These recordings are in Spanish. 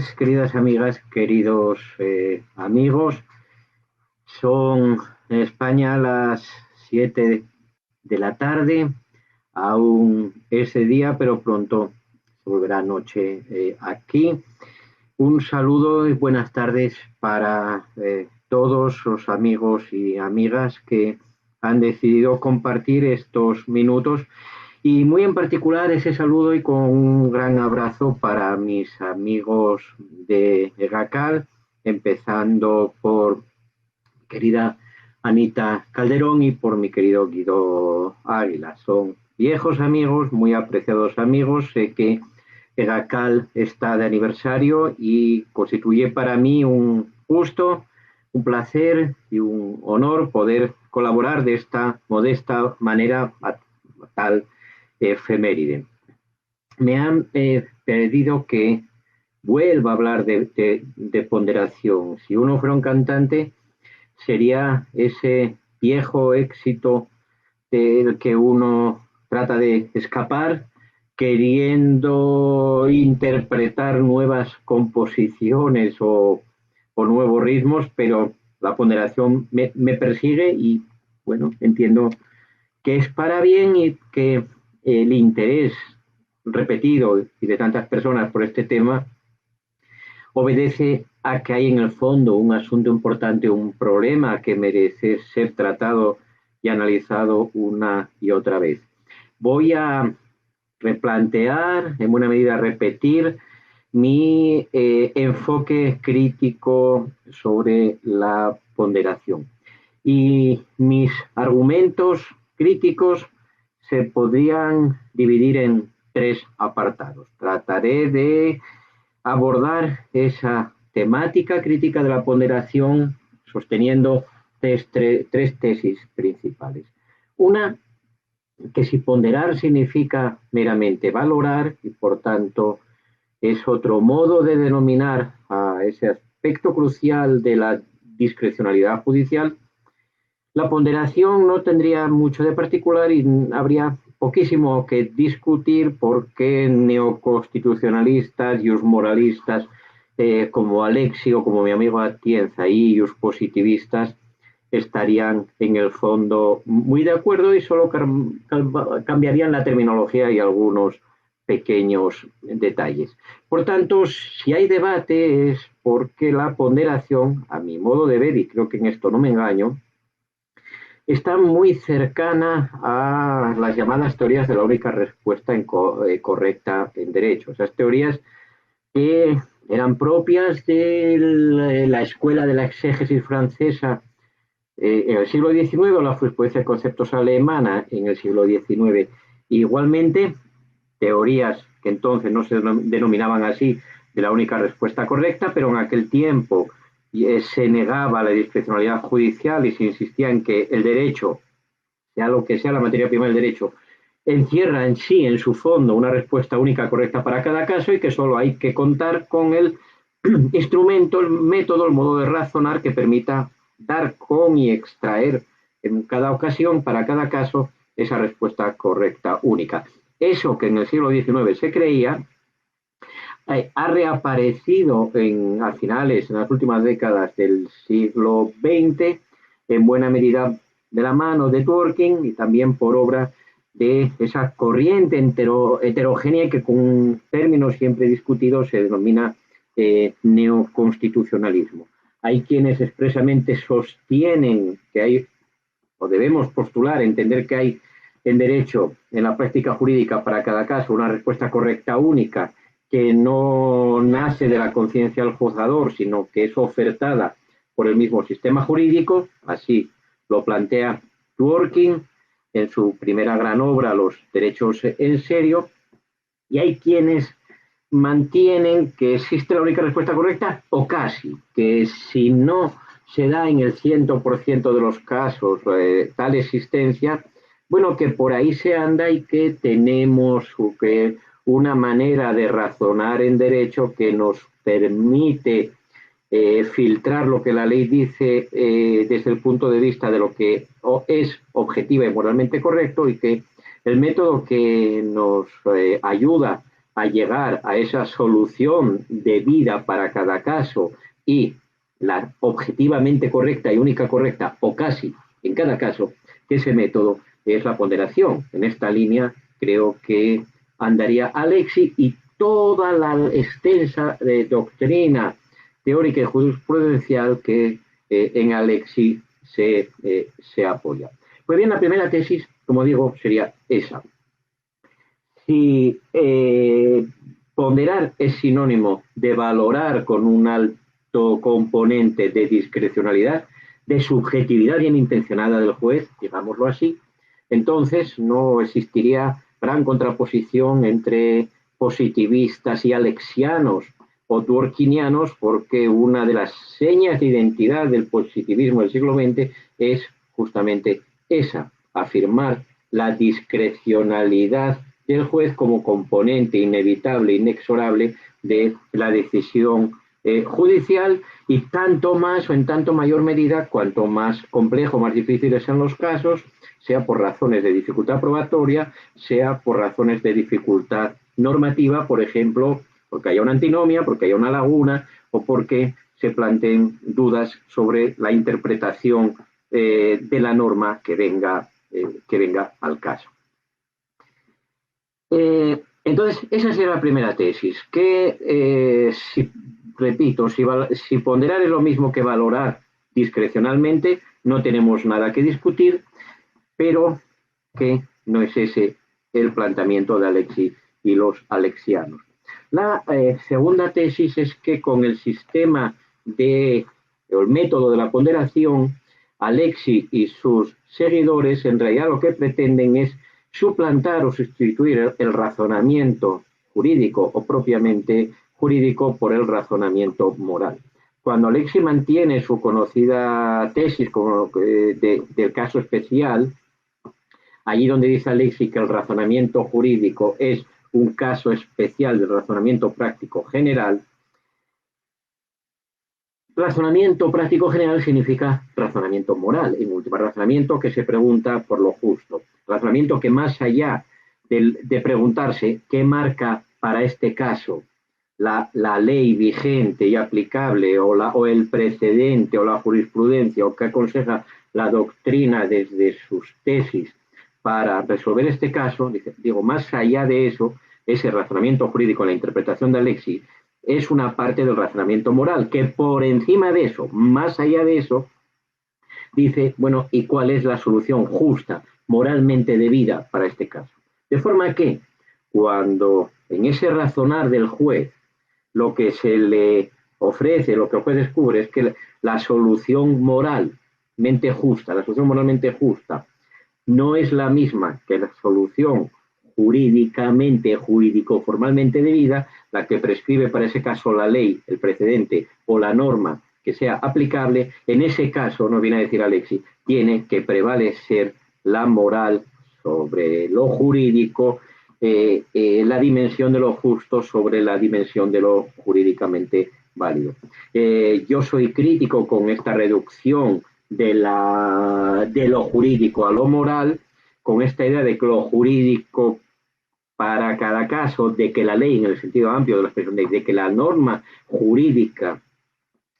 tardes, queridas amigas, queridos amigos. Son en España las 7 de la tarde. Aún ese día, pero pronto se volverá noche aquí. Un saludo y buenas tardes para todos los amigos y amigas que han decidido compartir estos minutos. Y muy en particular ese saludo y con un gran abrazo para mis amigos de EGACAL, empezando por mi querida Anita Calderón y por mi querido Guido Águila. Son viejos amigos, muy apreciados amigos. Sé que EGACAL está de aniversario y constituye para mí un gusto, un placer y un honor poder colaborar de esta modesta manera a tal efeméride. Me han pedido que vuelva a hablar de ponderación. Si uno fuera un cantante, sería ese viejo éxito del que uno trata de escapar, queriendo interpretar nuevas composiciones o nuevos ritmos, pero la ponderación me persigue y, bueno, entiendo que es para bien y que el interés repetido y de tantas personas por este tema obedece a que hay en el fondo un asunto importante, un problema que merece ser tratado y analizado una y otra vez. Voy a replantear, en buena medida repetir, mi enfoque crítico sobre la ponderación. Y mis argumentos críticos se podrían dividir en 3 apartados. Trataré de abordar esa temática crítica de la ponderación sosteniendo tres tesis principales. Una, que si ponderar significa meramente valorar y por tanto es otro modo de denominar a ese aspecto crucial de la discrecionalidad judicial, la ponderación no tendría mucho de particular y habría poquísimo que discutir porque neoconstitucionalistas y moralistas como Alexio, como mi amigo Atienza y los positivistas estarían en el fondo muy de acuerdo y solo cambiarían la terminología y algunos pequeños detalles. Por tanto, si hay debate es porque la ponderación, a mi modo de ver, y creo que en esto no me engaño, está muy cercana a las llamadas teorías de la única respuesta correcta en derecho. Esas teorías que eran propias de la escuela de la exégesis francesa en el siglo XIX o la jurisprudencia de conceptos alemana en el siglo XIX. Igualmente, teorías que entonces no se denominaban así de la única respuesta correcta, pero en aquel tiempo se negaba la discrecionalidad judicial y se insistía en que el derecho, sea lo que sea la materia prima del derecho, encierra en sí, en su fondo, una respuesta única correcta para cada caso y que solo hay que contar con el instrumento, el método, el modo de razonar que permita dar con y extraer en cada ocasión, para cada caso, esa respuesta correcta única. Eso que en el siglo XIX se creía ha reaparecido a finales, en las últimas décadas del siglo XX, en buena medida de la mano de Dworkin y también por obra de esa corriente heterogénea que con términos siempre discutidos se denomina neoconstitucionalismo. Hay quienes expresamente sostienen que hay, o debemos postular, entender que hay en derecho, en la práctica jurídica para cada caso, una respuesta correcta única que no nace de la conciencia del juzgador, sino que es ofertada por el mismo sistema jurídico. Así lo plantea Dworkin en su primera gran obra, Los derechos en serio, y hay quienes mantienen que existe la única respuesta correcta, o casi, que si no se da en el 100% de los casos tal existencia, bueno, que por ahí se anda y que tenemos una manera de razonar en derecho que nos permite filtrar lo que la ley dice desde el punto de vista de lo que es objetiva y moralmente correcto, y que el método que nos ayuda a llegar a esa solución de vida para cada caso y la objetivamente correcta y única correcta, o casi en cada caso, que ese método es la ponderación. En esta línea creo que andaría Alexis y toda la extensa doctrina teórica y jurisprudencial que en Alexis se apoya. Pues bien, la primera tesis, como digo, sería esa. Si ponderar es sinónimo de valorar con un alto componente de discrecionalidad, de subjetividad bien intencionada del juez, digámoslo así, entonces no existiría gran contraposición entre positivistas y alexianos o dworkinianos, porque una de las señas de identidad del positivismo del siglo XX es justamente esa, afirmar la discrecionalidad del juez como componente inevitable, inexorable de la decisión judicial, y tanto más o en tanto mayor medida cuanto más complejo, más difíciles sean los casos, sea por razones de dificultad probatoria, sea por razones de dificultad normativa, por ejemplo, porque haya una antinomia, porque haya una laguna o porque se planteen dudas sobre la interpretación de la norma que venga al caso. Entonces, esa sería la primera tesis, que, repito, si ponderar es lo mismo que valorar discrecionalmente, no tenemos nada que discutir, pero que no es ese el planteamiento de Alexis y los alexianos. La segunda tesis es que con el sistema o el método de la ponderación, Alexis y sus seguidores en realidad lo que pretenden es suplantar o sustituir el razonamiento jurídico o propiamente jurídico por el razonamiento moral. Cuando Alexis mantiene su conocida tesis del caso especial, allí donde dice Alexis que el razonamiento jurídico es un caso especial del razonamiento práctico general, razonamiento práctico general significa razonamiento moral, en última, razonamiento que se pregunta por lo justo, razonamiento que más allá de preguntarse qué marca para este caso la ley vigente y aplicable o el precedente o la jurisprudencia o qué aconseja la doctrina desde sus tesis para resolver este caso, digo, más allá de eso, ese razonamiento jurídico en la interpretación de Alexis es una parte del razonamiento moral, que por encima de eso, más allá de eso, dice, bueno, ¿y cuál es la solución justa, moralmente debida para este caso? De forma que, cuando en ese razonar del juez, lo que se le ofrece, lo que el juez descubre es que la solución moralmente justa, la solución moralmente justa, no es la misma que la solución jurídico-formalmente debida, la que prescribe para ese caso la ley, el precedente o la norma que sea aplicable, en ese caso, nos viene a decir Alexis, tiene que prevalecer la moral sobre lo jurídico, la dimensión de lo justo sobre la dimensión de lo jurídicamente válido. Yo soy crítico con esta reducción de lo jurídico a lo moral, con esta idea de que lo jurídico para cada caso, de que la ley, en el sentido amplio de la expresión de que la norma jurídica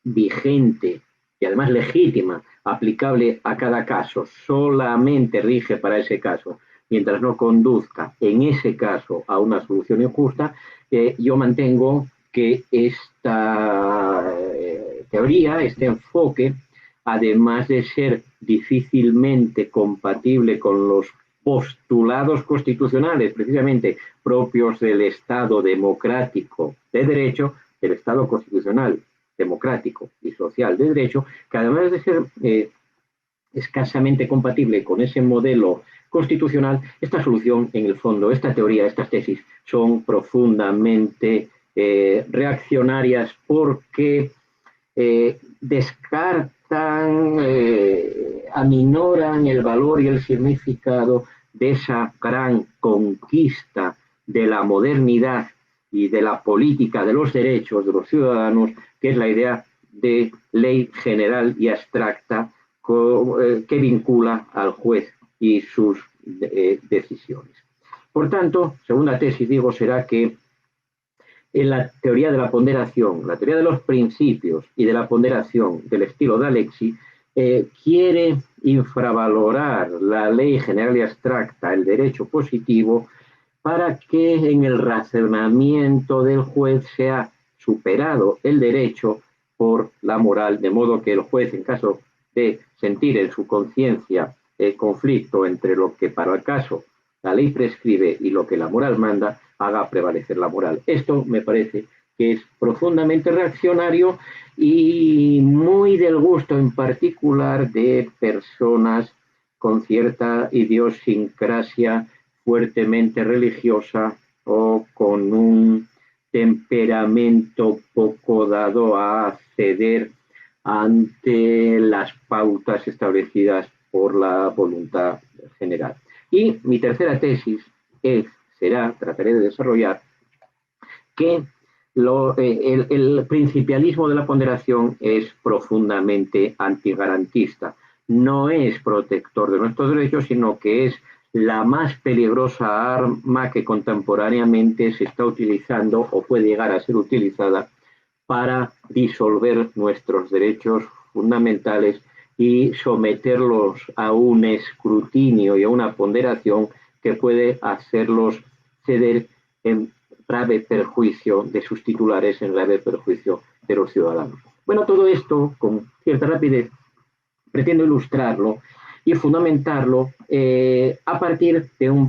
vigente y además legítima, aplicable a cada caso, solamente rige para ese caso, mientras no conduzca en ese caso a una solución injusta, yo mantengo que esta teoría, este enfoque, además de ser difícilmente compatible con los postulados constitucionales, precisamente propios del Estado democrático de derecho, del Estado constitucional democrático y social de derecho, que además de ser escasamente compatible con ese modelo constitucional, esta solución, en el fondo, esta teoría, estas tesis, son profundamente reaccionarias porque descartan, aminoran el valor y el significado de esa gran conquista de la modernidad y de la política de los derechos de los ciudadanos, que es la idea de ley general y abstracta que vincula al juez y sus decisiones. Por tanto, segunda tesis, digo, será que en la teoría de la ponderación, la teoría de los principios y de la ponderación del estilo de Alexis, quiere infravalorar la ley general y abstracta, el derecho positivo, para que en el razonamiento del juez sea superado el derecho por la moral, de modo que el juez, en caso de sentir en su conciencia el conflicto entre lo que para el caso la ley prescribe y lo que la moral manda, haga prevalecer la moral. Esto me parece que es profundamente reaccionario y muy del gusto en particular de personas con cierta idiosincrasia fuertemente religiosa o con un temperamento poco dado a ceder ante las pautas establecidas por la voluntad general. Y mi tercera tesis trataré de desarrollar que el principialismo de la ponderación es profundamente antigarantista. No es protector de nuestros derechos, sino que es la más peligrosa arma que contemporáneamente se está utilizando o puede llegar a ser utilizada para disolver nuestros derechos fundamentales y someterlos a un escrutinio y a una ponderación que puede hacerlos ceder en grave perjuicio de sus titulares, en grave perjuicio de los ciudadanos. Bueno, todo esto, con cierta rapidez, pretendo ilustrarlo y fundamentarlo a partir de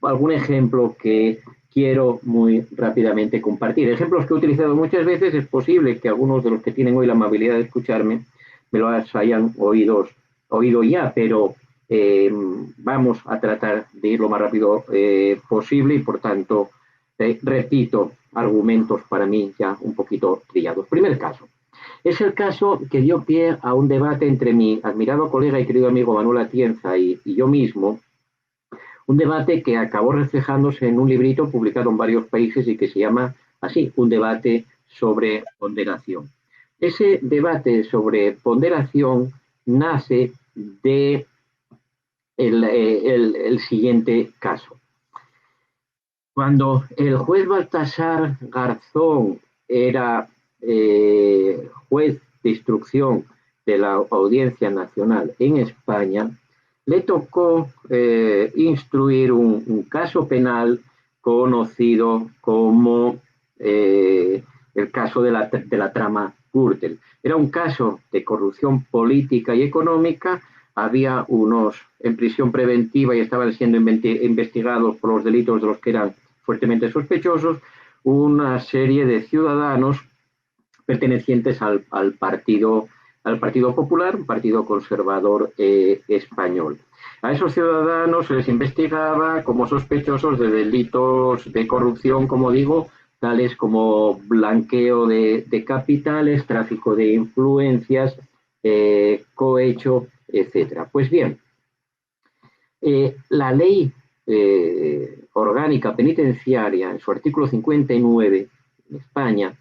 algún ejemplo que quiero muy rápidamente compartir. Ejemplos que he utilizado muchas veces. Es posible que algunos de los que tienen hoy la amabilidad de escucharme me los hayan oído ya, pero vamos a tratar de ir lo más rápido posible y, por tanto, repito argumentos para mí ya un poquito trillados. Primer caso. Es el caso que dio pie a un debate entre mi admirado colega y querido amigo Manuel Atienza y yo mismo, un debate que acabó reflejándose en un librito publicado en varios países y que se llama así, un debate sobre ponderación. Ese debate sobre ponderación nace de el siguiente caso. Cuando el juez Baltasar Garzón era juez de instrucción de la Audiencia Nacional en España, le tocó instruir un caso penal conocido como el caso de la trama Gürtel. Era un caso de corrupción política y económica. Había unos en prisión preventiva y estaban siendo investigados por los delitos de los que eran fuertemente sospechosos, una serie de ciudadanos pertenecientes al Partido Popular, un partido conservador español. A esos ciudadanos se les investigaba como sospechosos de delitos de corrupción, como digo, tales como blanqueo de capitales, tráfico de influencias, cohecho, etc. Pues bien, la ley orgánica penitenciaria, en su artículo 59, en España,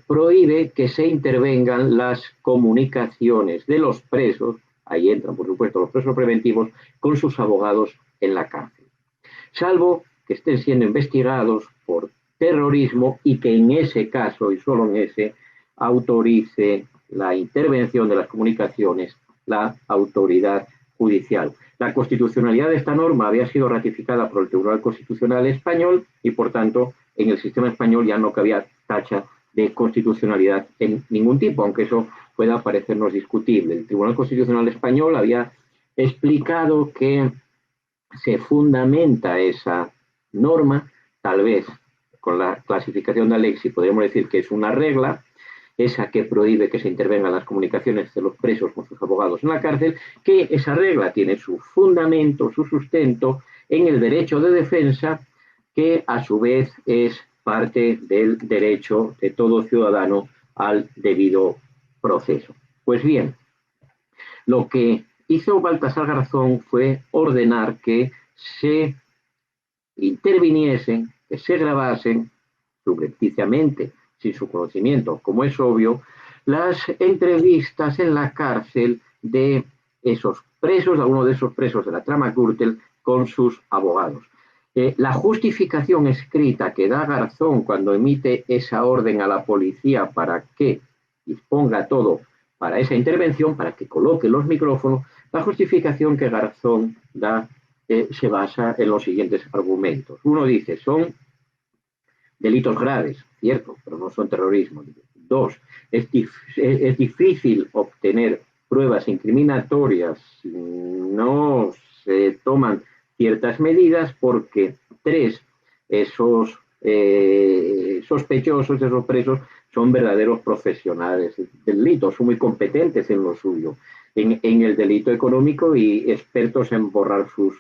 prohíbe que se intervengan las comunicaciones de los presos, ahí entran por supuesto los presos preventivos, con sus abogados en la cárcel, salvo que estén siendo investigados por terrorismo y que en ese caso, y solo en ese, autorice la intervención de las comunicaciones la autoridad judicial. La constitucionalidad de esta norma había sido ratificada por el Tribunal Constitucional Español y, por tanto, en el sistema español ya no cabía tacha de constitucionalidad en ningún tipo, aunque eso pueda parecernos discutible. El Tribunal Constitucional Español había explicado que se fundamenta esa norma, tal vez con la clasificación de Alexis podríamos decir que es una regla, esa que prohíbe que se intervengan las comunicaciones de los presos con sus abogados en la cárcel, que esa regla tiene su fundamento, su sustento en el derecho de defensa, que a su vez es parte del derecho de todo ciudadano al debido proceso. Pues bien, lo que hizo Baltasar Garzón fue ordenar que se interviniesen, que se grabasen subrepticiamente, sin su conocimiento, como es obvio, las entrevistas en la cárcel de esos presos, algunos de esos presos de la trama Gürtel, con sus abogados. La justificación escrita que da Garzón cuando emite esa orden a la policía para que disponga todo para esa intervención, para que coloque los micrófonos, la justificación que Garzón da se basa en los siguientes argumentos. Uno dice, son delitos graves, cierto, pero no son terrorismo. Dos, es difícil obtener pruebas incriminatorias si no se toman ciertas medidas porque tres, esos sospechosos, esos presos, son verdaderos profesionales del delito, son muy competentes en lo suyo, en el delito económico y expertos en borrar sus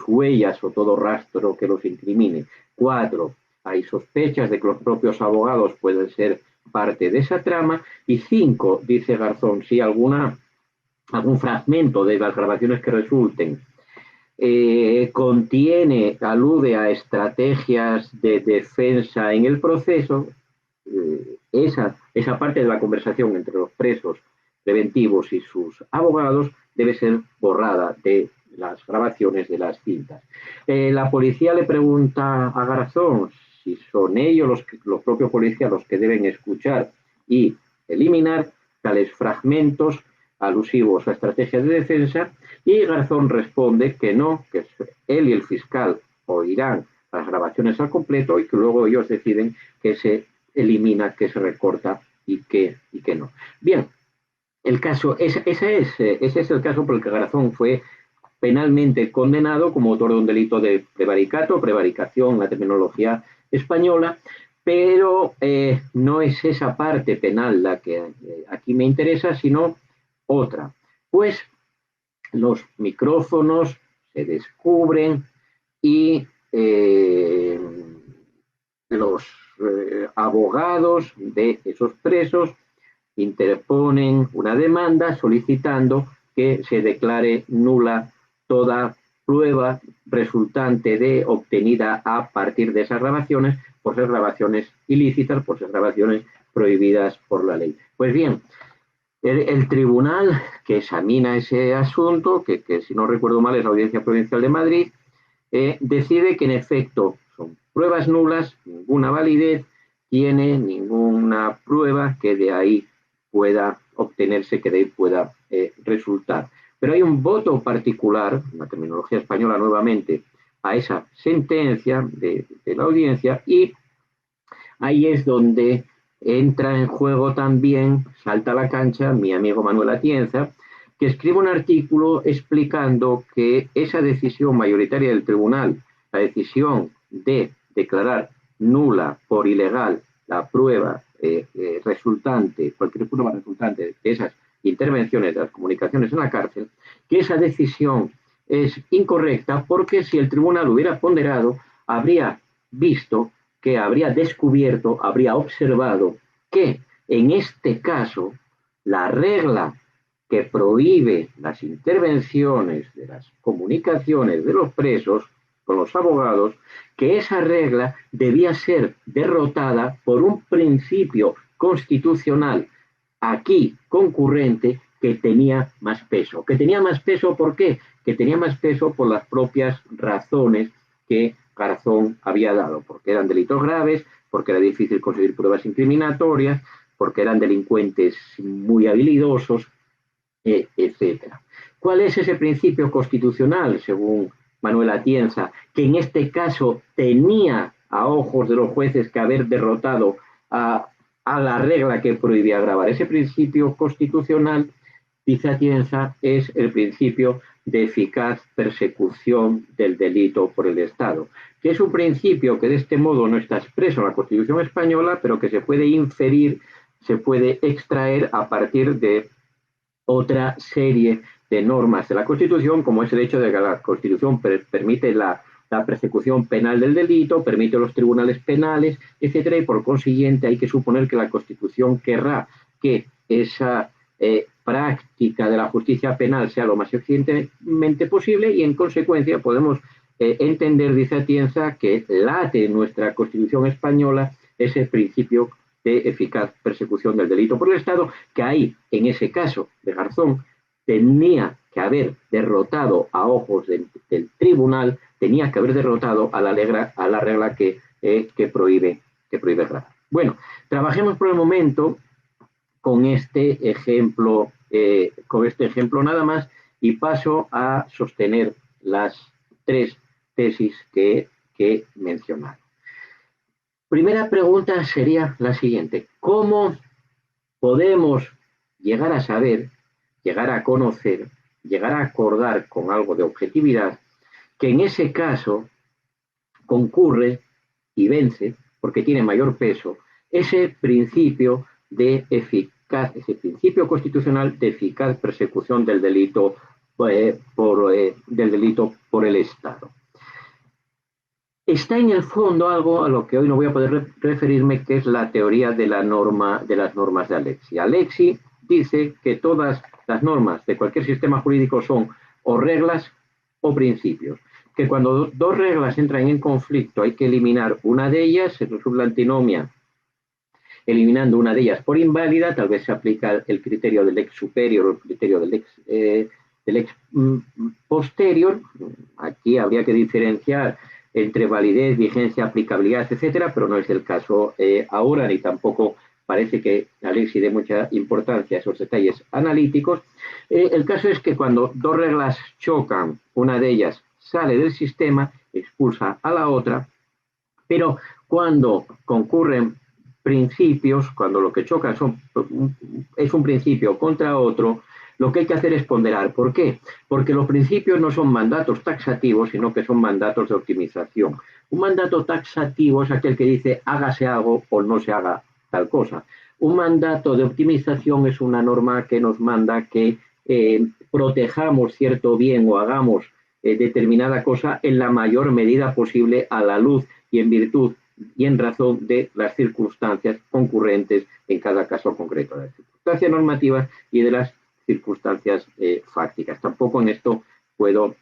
huellas o todo rastro que los incrimine. Cuatro, hay sospechas de que los propios abogados pueden ser parte de esa trama. Y cinco, dice Garzón, si algún fragmento de las grabaciones que resulten alude a estrategias de defensa en el proceso, esa parte de la conversación entre los presos preventivos y sus abogados debe ser borrada de las grabaciones de las cintas. La policía le pregunta a Garzón si son ellos, los propios policías, los que deben escuchar y eliminar tales fragmentos alusivos a estrategias de defensa, y Garzón responde que no, que él y el fiscal oirán las grabaciones al completo y que luego ellos deciden que se elimina, que se recorta y que no. Bien, el caso, ese es el caso por el que Garzón fue penalmente condenado como autor de un delito de prevaricación, la terminología española, pero no es esa parte penal la que aquí me interesa, sino otra. Pues los micrófonos se descubren y los abogados de esos presos interponen una demanda solicitando que se declare nula toda prueba resultante de obtenida a partir de esas grabaciones, por ser grabaciones ilícitas, por ser grabaciones prohibidas por la ley. Pues bien, el tribunal que examina ese asunto, que si no recuerdo mal es la Audiencia Provincial de Madrid, decide que en efecto son pruebas nulas, ninguna validez, tiene ninguna prueba que de ahí pueda obtenerse, que de ahí pueda resultar. Pero hay un voto particular, en la terminología española nuevamente, a esa sentencia de la audiencia, y ahí es donde entra en juego también, salta a la cancha, mi amigo Manuel Atienza, que escribe un artículo explicando que esa decisión mayoritaria del tribunal, la decisión de declarar nula por ilegal la prueba resultante, cualquier prueba resultante de esas intervenciones de las comunicaciones en la cárcel, que esa decisión es incorrecta porque si el tribunal hubiera ponderado, habría visto que habría descubierto, habría observado que en este caso la regla que prohíbe las intervenciones de las comunicaciones de los presos con los abogados, que esa regla debía ser derrotada por un principio constitucional aquí concurrente que tenía más peso. ¿Que tenía más peso por qué? Que tenía más peso por las propias razones que Garzón había dado, porque eran delitos graves, porque era difícil conseguir pruebas incriminatorias, porque eran delincuentes muy habilidosos, etc. ¿Cuál es ese principio constitucional, según Manuel Atienza, que en este caso tenía a ojos de los jueces que haber derrotado a la regla que prohibía grabar? Ese principio constitucional, dice Atienza, es el principio de eficaz persecución del delito por el Estado, que es un principio que de este modo no está expreso en la Constitución española, pero que se puede inferir, se puede extraer a partir de otra serie de normas de la Constitución, como es el hecho de que la Constitución permite la persecución penal del delito, permite los tribunales penales, etcétera, y por consiguiente hay que suponer que la Constitución querrá que esa práctica de la justicia penal sea lo más eficientemente posible, y en consecuencia podemos entender, dice Atienza, que late en nuestra Constitución española ese principio de eficaz persecución del delito por el Estado, que ahí, en ese caso de Garzón, tenía que haber derrotado a ojos del tribunal, tenía que haber derrotado a la regla que prohíbe grabar. Bueno, trabajemos por el momento con este ejemplo nada más, y paso a sostener las 3 tesis que he mencionado. Primera pregunta sería la siguiente: ¿cómo podemos llegar a saber, llegar a conocer, llegar a acordar con algo de objetividad que en ese caso concurre y vence, porque tiene mayor peso, ese principio de eficaz, ese principio constitucional de eficaz persecución del delito por el Estado? Está en el fondo algo a lo que hoy no voy a poder referirme, que es la teoría de las normas de Alexis. Alexis dice que todas las normas de cualquier sistema jurídico son o reglas o principios, que cuando dos reglas entran en conflicto hay que eliminar una de ellas, se resuelve la antinomia eliminando una de ellas por inválida. Tal vez se aplica el criterio del ex superior o el criterio del ex posterior. Aquí habría que diferenciar entre validez, vigencia, aplicabilidad, etcétera, pero no es el caso ahora, ni tampoco parece que Alexis dé mucha importancia a esos detalles analíticos. El caso es que cuando dos reglas chocan, una de ellas sale del sistema, expulsa a la otra, pero cuando concurren principios, cuando lo que choca es un principio contra otro, lo que hay que hacer es ponderar. ¿Por qué? Porque los principios no son mandatos taxativos, sino que son mandatos de optimización. Un mandato taxativo es aquel que dice hágase algo o no se haga tal cosa. Un mandato de optimización es una norma que nos manda que protejamos cierto bien o hagamos determinada cosa en la mayor medida posible a la luz y en virtud y en razón de las circunstancias concurrentes en cada caso concreto, de las circunstancias normativas y de las circunstancias fácticas. Tampoco en esto puedo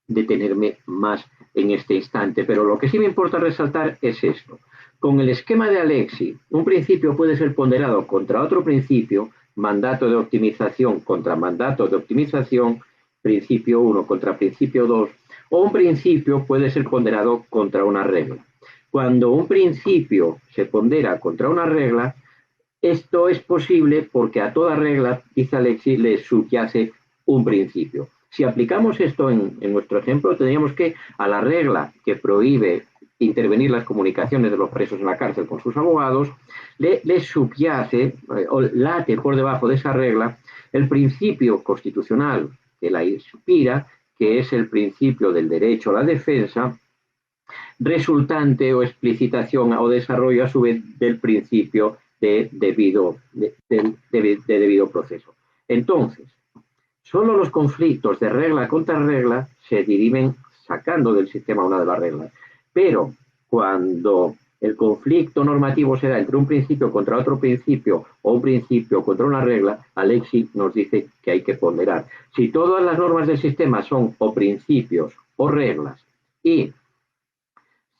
detenerme más en este instante, pero lo que sí me importa resaltar es esto. Con el esquema de Alexis, un principio puede ser ponderado contra otro principio, mandato de optimización contra mandato de optimización, principio 1 contra principio 2, o un principio puede ser ponderado contra una regla. Cuando un principio se pondera contra una regla, esto es posible porque a toda regla, dice Alexis, le subyace un principio. Si aplicamos esto en nuestro ejemplo, tendríamos que a la regla que prohíbe intervenir las comunicaciones de los presos en la cárcel con sus abogados, le subyace o late por debajo de esa regla el principio constitucional que la inspira, que es el principio del derecho a la defensa, resultante o explicitación o desarrollo a su vez del principio de debido proceso. Entonces, solo los conflictos de regla contra regla se dirimen sacando del sistema una de las reglas. Pero cuando el conflicto normativo se da entre un principio contra otro principio o un principio contra una regla, Alexis nos dice que hay que ponderar. Si todas las normas del sistema son o principios o reglas, y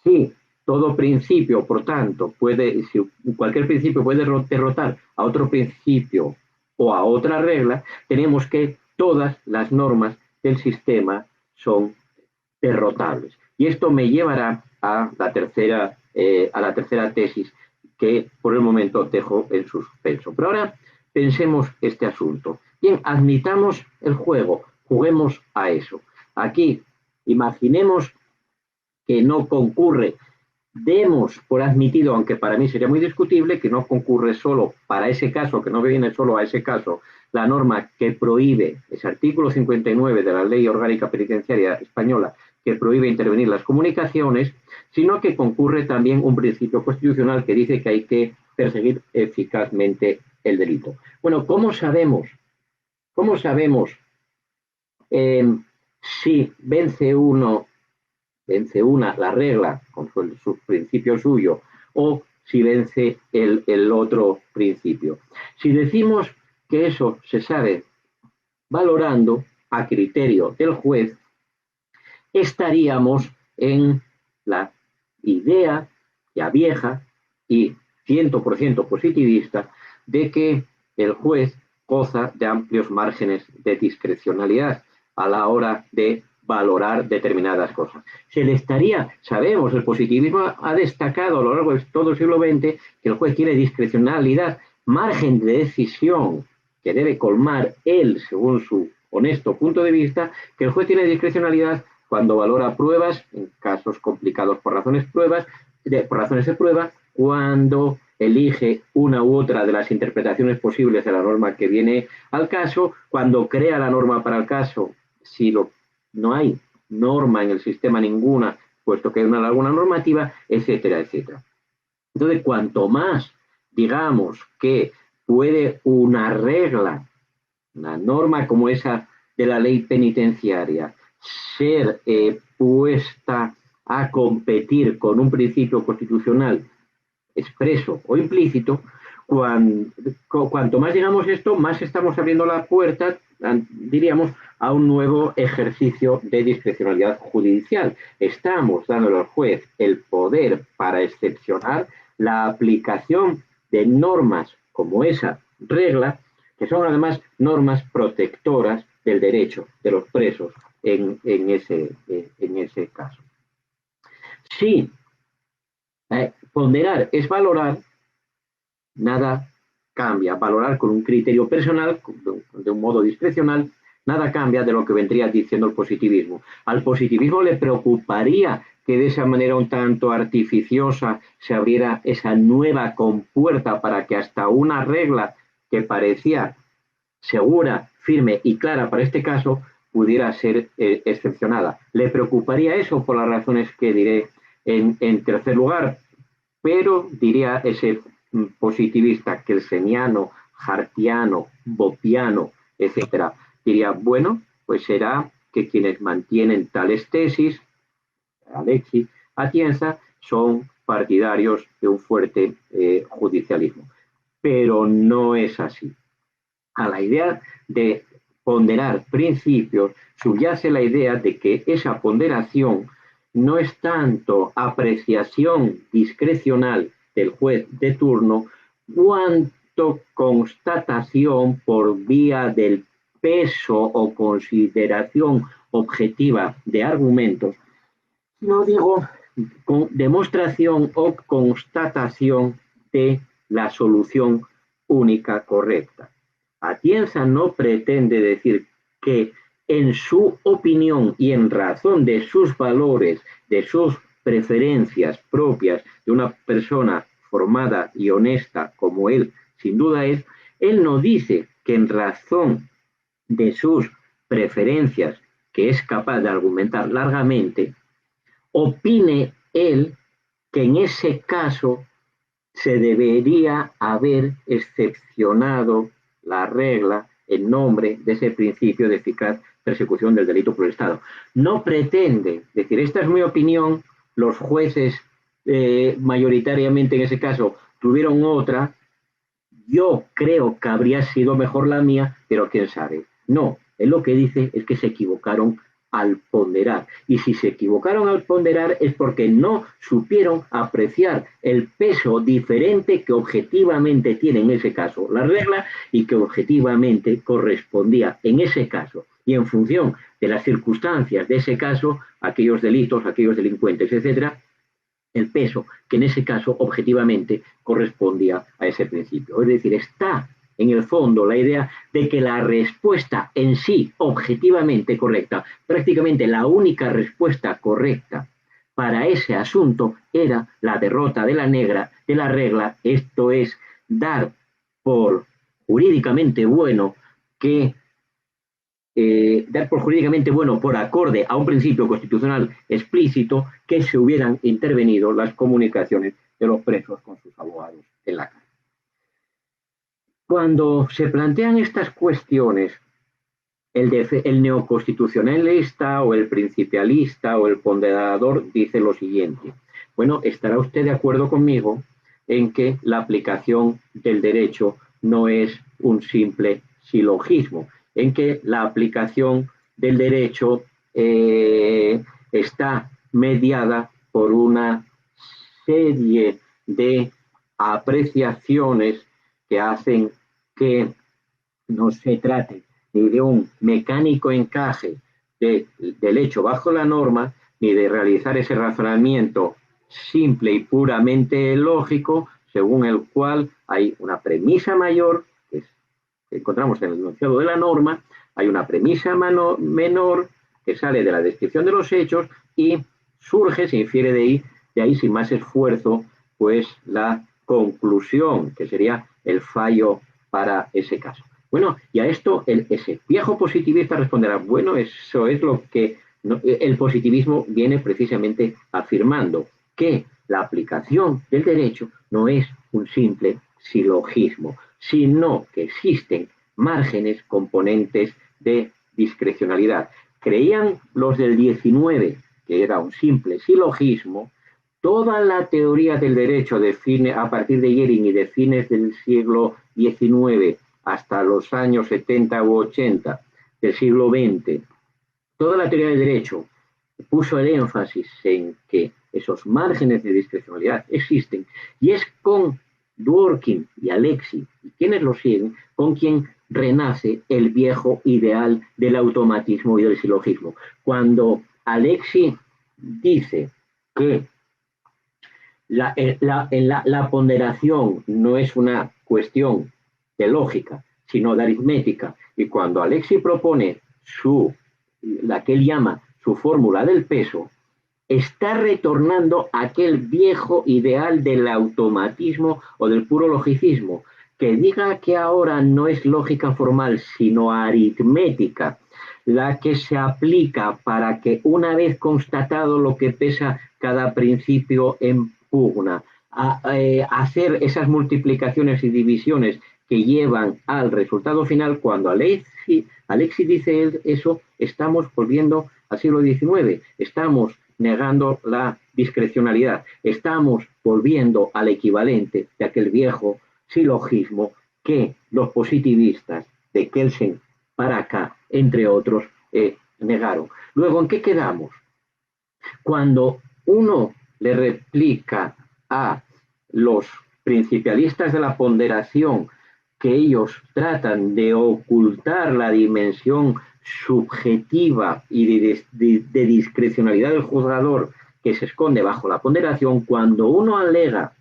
si todo principio, por tanto, si cualquier principio puede derrotar a otro principio o a otra regla, tenemos que todas las normas del sistema son derrotables. Y esto me llevará a la tercera tesis, que por el momento dejo en suspenso. Pero ahora pensemos este asunto. Bien, admitamos el juego, juguemos a eso. Aquí, imaginemos que no concurre, demos por admitido, aunque para mí sería muy discutible, que no concurre solo para ese caso, que no viene solo a ese caso, la norma que prohíbe, ese artículo 59 de la Ley Orgánica Penitenciaria Española, que prohíbe intervenir las comunicaciones, sino que concurre también un principio constitucional que dice que hay que perseguir eficazmente el delito. Bueno, ¿cómo sabemos si vence una la regla con su principio suyo o si vence el otro principio? Si decimos que eso se sabe valorando a criterio del juez, estaríamos en la idea ya vieja y 100% positivista de que el juez goza de amplios márgenes de discrecionalidad a la hora de valorar determinadas cosas. Sabemos, el positivismo ha destacado a lo largo de todo el siglo XX que el juez tiene discrecionalidad, margen de decisión que debe colmar él, según su honesto punto de vista, que el juez tiene discrecionalidad cuando valora pruebas, en casos complicados por razones de prueba, cuando elige una u otra de las interpretaciones posibles de la norma que viene al caso, cuando crea la norma para el caso, si no hay norma en el sistema ninguna, puesto que hay una laguna normativa, etcétera, etcétera. Entonces, cuanto más digamos que puede una regla, una norma como esa de la ley penitenciaria, ser puesta a competir con un principio constitucional expreso o implícito, cuanto más digamos esto, más estamos abriendo la puerta, diríamos, a un nuevo ejercicio de discrecionalidad judicial. Estamos dándole al juez el poder para excepcionar la aplicación de normas como esa regla, que son además normas protectoras del derecho de los presos en ese caso. Si ponderar es valorar, nada cambia. Valorar con un criterio personal, de un modo discrecional, nada cambia de lo que vendría diciendo el positivismo. Al positivismo le preocuparía que de esa manera un tanto artificiosa se abriera esa nueva compuerta para que hasta una regla que parecía segura, firme y clara para este caso pudiera ser excepcionada. Le preocuparía eso por las razones que diré en tercer lugar, pero diría ese positivista kelseniano, hartiano, bopiano, etcétera, diría, bueno, pues será que quienes mantienen tales tesis, Alexis Atienza, son partidarios de un fuerte judicialismo. Pero no es así. A la idea de ponderar principios subyace la idea de que esa ponderación no es tanto apreciación discrecional del juez de turno, cuanto constatación por vía del peso o consideración objetiva de argumentos, no digo con demostración o constatación de la solución única correcta. Atienza no pretende decir que en su opinión y en razón de sus valores, de sus preferencias propias de una persona formada y honesta como él sin duda es, él no dice que en razón de sus preferencias, que es capaz de argumentar largamente, opine él que en ese caso se debería haber excepcionado la regla en nombre de ese principio de eficaz persecución del delito por el Estado. No pretende decir, esta es mi opinión, los jueces mayoritariamente en ese caso tuvieron otra, yo creo que habría sido mejor la mía, pero quién sabe. No, él lo que dice es que se equivocaron al ponderar. Y si se equivocaron al ponderar es porque no supieron apreciar el peso diferente que objetivamente tiene en ese caso la regla y que objetivamente correspondía en ese caso y en función de las circunstancias de ese caso, aquellos delitos, aquellos delincuentes, etcétera, el peso que en ese caso objetivamente correspondía a ese principio. Es decir, está en el fondo la idea de que la respuesta en sí objetivamente correcta, prácticamente la única respuesta correcta para ese asunto era la derrota de la regla, esto es, dar por jurídicamente bueno que por acorde a un principio constitucional explícito, que se hubieran intervenido las comunicaciones de los presos con sus abogados en la cárcel. Cuando se plantean estas cuestiones, el neoconstitucionalista o el principialista o el ponderador dice lo siguiente. Bueno, estará usted de acuerdo conmigo en que la aplicación del derecho no es un simple silogismo, en que la aplicación del derecho está mediada por una serie de apreciaciones que hacen que no se trate ni de un mecánico encaje del hecho bajo la norma, ni de realizar ese razonamiento simple y puramente lógico, según el cual hay una premisa mayor, que encontramos en el enunciado de la norma, hay una premisa menor que sale de la descripción de los hechos y surge, se infiere de ahí sin más esfuerzo, pues la conclusión, que sería el fallo para ese caso. Bueno, y a esto ese viejo positivista responderá, bueno, eso es lo que el positivismo viene precisamente afirmando, que la aplicación del derecho no es un simple silogismo, sino que existen márgenes, componentes de discrecionalidad. Creían los del 19 que era un simple silogismo. Toda la teoría del derecho a partir de Jering y de fines del siglo XIX hasta los años 70 u 80 del siglo XX, toda la teoría del derecho puso el énfasis en que esos márgenes de discrecionalidad existen, y es con Dworkin y Alexis, y quienes lo siguen, con quien renace el viejo ideal del automatismo y del silogismo. Cuando Alexis dice que la ponderación no es una cuestión de lógica, sino de aritmética, y cuando Alexis propone la que él llama su fórmula del peso, está retornando a aquel viejo ideal del automatismo o del puro logicismo, que diga que ahora no es lógica formal, sino aritmética, la que se aplica para que una vez constatado lo que pesa cada principio en pugna, hacer esas multiplicaciones y divisiones que llevan al resultado final. Cuando Alexis dice eso, estamos volviendo al siglo XIX, estamos negando la discrecionalidad, estamos volviendo al equivalente de aquel viejo silogismo que los positivistas de Kelsen para acá, entre otros, negaron. Luego, ¿en qué quedamos? Cuando uno le replica a los principialistas de la ponderación que ellos tratan de ocultar la dimensión subjetiva y de discrecionalidad del juzgador que se esconde bajo la ponderación, cuando uno alega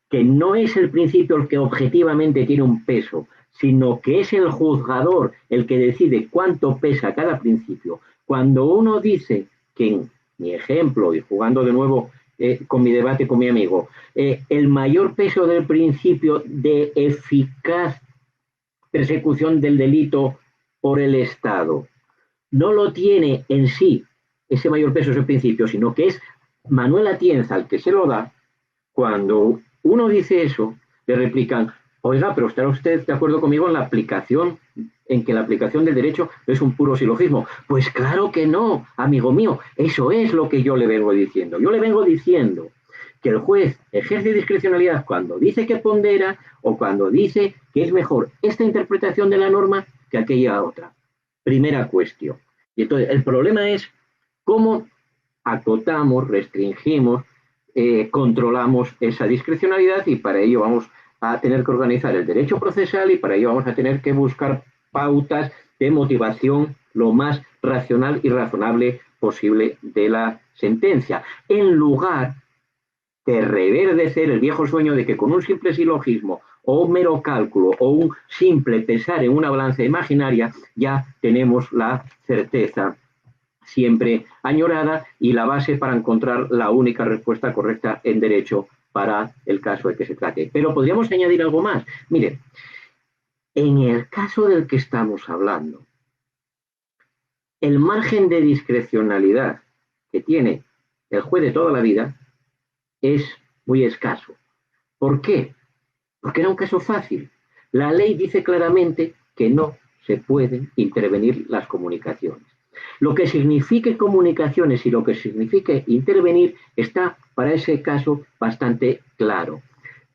que no es el principio el que objetivamente tiene un peso, sino que es el juzgador el que decide cuánto pesa cada principio, cuando uno dice que en mi ejemplo, y jugando de nuevo con mi debate con mi amigo, el mayor peso del principio de eficaz persecución del delito por el Estado no lo tiene en sí ese mayor peso, ese principio, sino que es Manuel Atienza el que se lo da. Cuando uno dice eso, le replican, oiga, pero ¿está usted de acuerdo conmigo en la aplicación, en que la aplicación del derecho es un puro silogismo? Pues claro que no, amigo mío, eso es lo que yo le vengo diciendo. Yo le vengo diciendo que el juez ejerce discrecionalidad cuando dice que pondera o cuando dice que es mejor esta interpretación de la norma que aquella otra. Primera cuestión. Y entonces, el problema es cómo acotamos, restringimos, controlamos esa discrecionalidad, y para ello vamos a tener que organizar el derecho procesal, y para ello vamos a tener que buscar pautas de motivación lo más racional y razonable posible de la sentencia, en lugar de reverdecer el viejo sueño de que con un simple silogismo o un mero cálculo o un simple pesar en una balanza imaginaria ya tenemos la certeza siempre añorada y la base para encontrar la única respuesta correcta en derecho para el caso de que se trate. Pero podríamos añadir algo más. Mire, en el caso del que estamos hablando, el margen de discrecionalidad que tiene el juez de toda la vida es muy escaso. ¿Por qué? Porque era un caso fácil. La ley dice claramente que no se pueden intervenir las comunicaciones. Lo que signifique comunicaciones y lo que signifique intervenir está para ese caso bastante claro.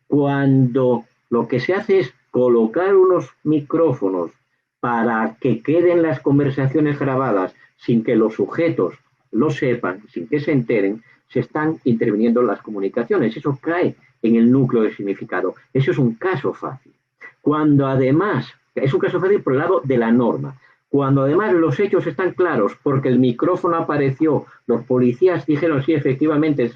Cuando lo que se hace es colocar unos micrófonos para que queden las conversaciones grabadas sin que los sujetos lo sepan, sin que se enteren, se están interviniendo las comunicaciones. Eso cae en el núcleo de significado. Eso es un caso fácil. Cuando además Es un caso fácil por el lado de la norma. Cuando además los hechos están claros, porque el micrófono apareció, los policías dijeron sí, efectivamente,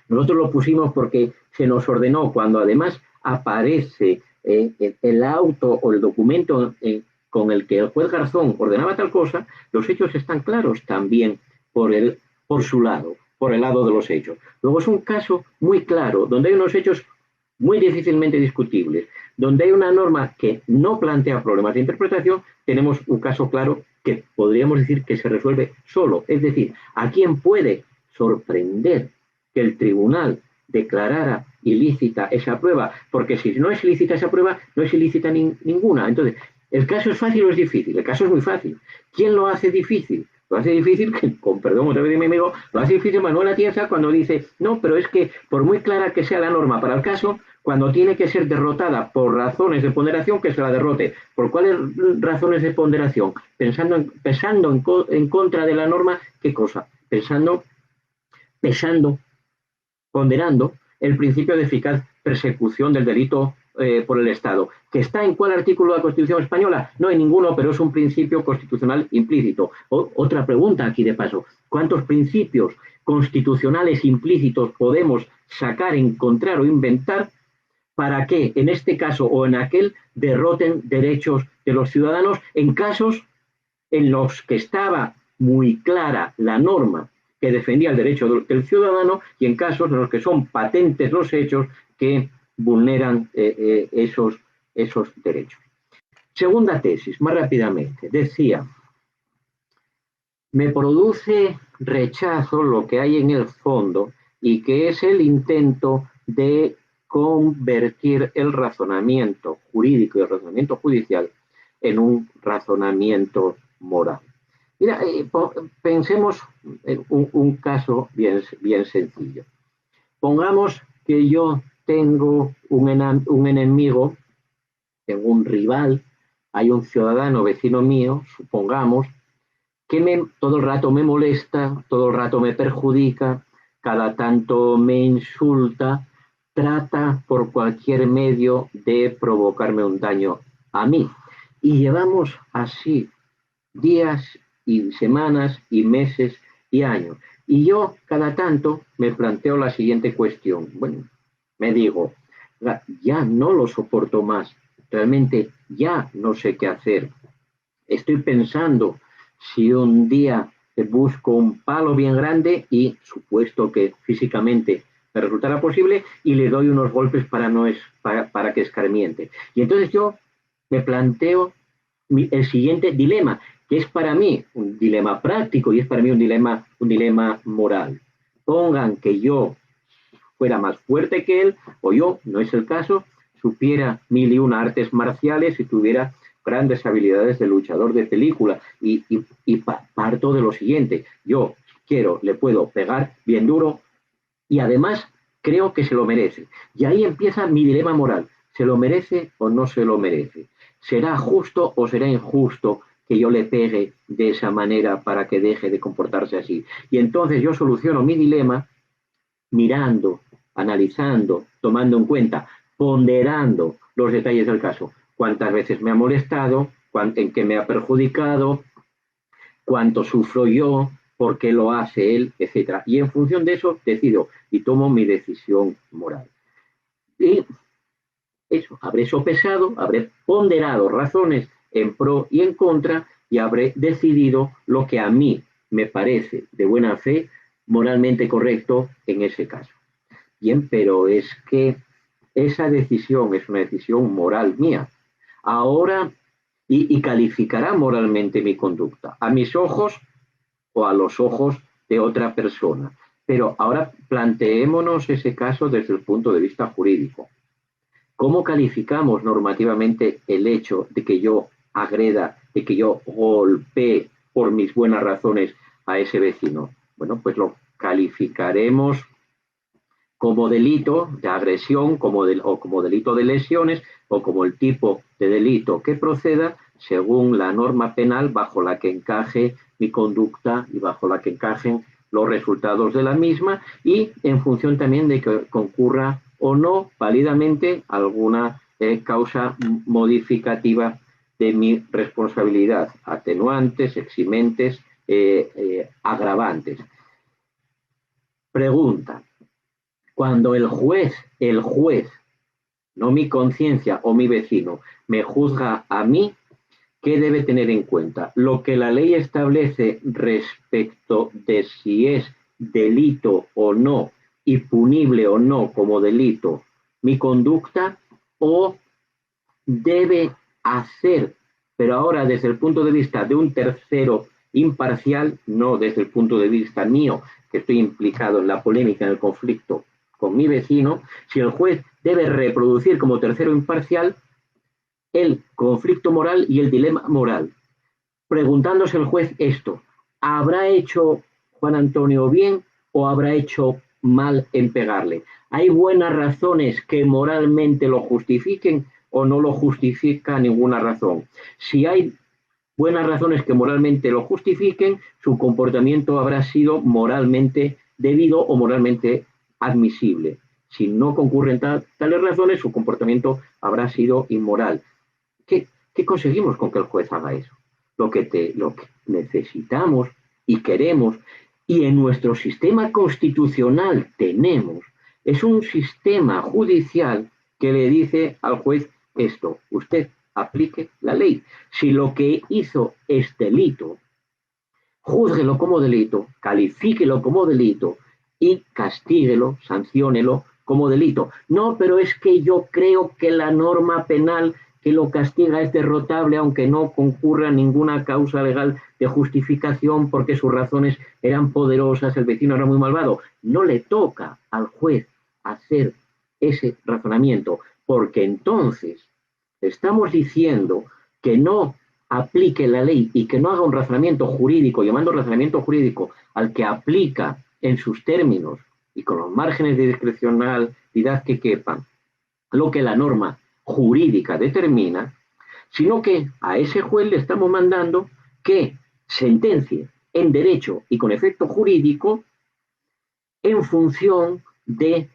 nosotros lo pusimos porque se nos ordenó, cuando además aparece el auto o el documento con el que el juez Garzón ordenaba tal cosa, los hechos están claros también por su lado, por el lado de los hechos. Luego es un caso muy claro, donde hay unos hechos muy difícilmente discutibles, donde hay una norma que no plantea problemas de interpretación, tenemos un caso claro que podríamos decir que se resuelve solo. Es decir, ¿a quién puede sorprender que el tribunal declarara ilícita esa prueba? Porque si no es ilícita esa prueba, no es ilícita ninguna. Entonces, ¿el caso es fácil o es difícil? El caso es muy fácil. ¿Quién lo hace difícil? Lo hace difícil, con perdón otra vez de mi amigo, lo hace difícil Manuel Atienza cuando dice, no, pero es que por muy clara que sea la norma para el caso, cuando tiene que ser derrotada por razones de ponderación, que se la derrote. ¿Por cuáles razones de ponderación? Pesando en contra de la norma, ¿qué cosa? Pesando, ponderando el principio de eficaz persecución del delito por el Estado. ¿Que está en cuál artículo de la Constitución española? No hay ninguno, pero es un principio constitucional implícito. Otra pregunta aquí de paso. ¿Cuántos principios constitucionales implícitos podemos sacar, encontrar o inventar para que en este caso o en aquel derroten derechos de los ciudadanos en casos en los que estaba muy clara la norma que defendía el derecho del ciudadano y en casos en los que son patentes los hechos que vulneran esos derechos? Segunda tesis, más rápidamente, decía, me produce rechazo lo que hay en el fondo y que es el intento de convertir el razonamiento jurídico y el razonamiento judicial en un razonamiento moral. Mira, pensemos en un caso bien sencillo. Pongamos que yo tengo un enemigo, tengo un rival, hay un ciudadano vecino mío, supongamos, que todo el rato me molesta, todo el rato me perjudica, cada tanto me insulta, trata por cualquier medio de provocarme un daño a mí. Y llevamos así días y semanas y meses y años. Y yo cada tanto me planteo la siguiente cuestión. Bueno, me digo, ya no lo soporto más, realmente ya no sé qué hacer. Estoy pensando si un día busco un palo bien grande y supuesto que físicamente me resultará posible y le doy unos golpes para que escarmiente. Y entonces yo me planteo el siguiente dilema, que es para mí un dilema práctico y es para mí un dilema moral. Pongan que yo fuera más fuerte que él, o yo, no es el caso, supiera 1001 artes marciales y tuviera grandes habilidades de luchador de película. Y parto de lo siguiente, yo le puedo pegar bien duro y además creo que se lo merece. Y ahí empieza mi dilema moral. ¿Se lo merece o no se lo merece? ¿Será justo o será injusto que yo le pegue de esa manera para que deje de comportarse así? Y entonces yo soluciono mi dilema mirando, analizando, tomando en cuenta, ponderando los detalles del caso. ¿Cuántas veces me ha molestado? ¿En qué me ha perjudicado? ¿Cuánto sufro yo? ¿Por qué lo hace él? Etcétera. Y en función de eso decido y tomo mi decisión moral. Y eso, habré sopesado, habré ponderado razones en pro y en contra y habré decidido lo que a mí me parece de buena fe, moralmente correcto en ese caso. Bien, pero es que esa decisión es una decisión moral mía. Ahora, y calificará moralmente mi conducta, a mis ojos o a los ojos de otra persona. Pero ahora planteémonos ese caso desde el punto de vista jurídico. ¿Cómo calificamos normativamente el hecho de que yo agreda, de que yo golpee por mis buenas razones a ese vecino? Bueno, pues lo calificaremos como delito de agresión o como delito de lesiones o como el tipo de delito que proceda según la norma penal bajo la que encaje mi conducta y bajo la que encajen los resultados de la misma y en función también de que concurra o no válidamente alguna causa modificativa de mi responsabilidad, atenuantes, eximentes, agravantes. Pregunta: cuando el juez, no mi conciencia o mi vecino, me juzga a mí, ¿qué debe tener en cuenta? Lo que la ley establece respecto de si es delito o no y punible o no como delito mi conducta, o debe hacer, pero ahora desde el punto de vista de un tercero imparcial, no desde el punto de vista mío, que estoy implicado en la polémica, en el conflicto con mi vecino, si el juez debe reproducir como tercero imparcial el conflicto moral y el dilema moral. Preguntándose el juez esto: ¿habrá hecho Juan Antonio bien o habrá hecho mal en pegarle? ¿Hay buenas razones que moralmente lo justifiquen o no lo justifica ninguna razón? Si hay buenas razones que moralmente lo justifiquen, su comportamiento habrá sido moralmente debido o moralmente admisible. Si no concurren tales razones, su comportamiento habrá sido inmoral. ¿Qué conseguimos con que el juez haga eso? Lo que necesitamos y queremos, y en nuestro sistema constitucional tenemos, es un sistema judicial que le dice al juez esto: usted aplique la ley. Si lo que hizo es delito, júzguelo como delito, califíquelo como delito y castíguelo, sanciónelo como delito. No, pero es que yo creo que la norma penal que lo castiga es derrotable, aunque no concurra ninguna causa legal de justificación porque sus razones eran poderosas, el vecino era muy malvado. No le toca al juez hacer ese razonamiento, porque entonces estamos diciendo que no aplique la ley y que no haga un razonamiento jurídico, llamando razonamiento jurídico al que aplica en sus términos y con los márgenes de discrecionalidad que quepan lo que la norma jurídica determina, sino que a ese juez le estamos mandando que sentencie en derecho y con efecto jurídico en función de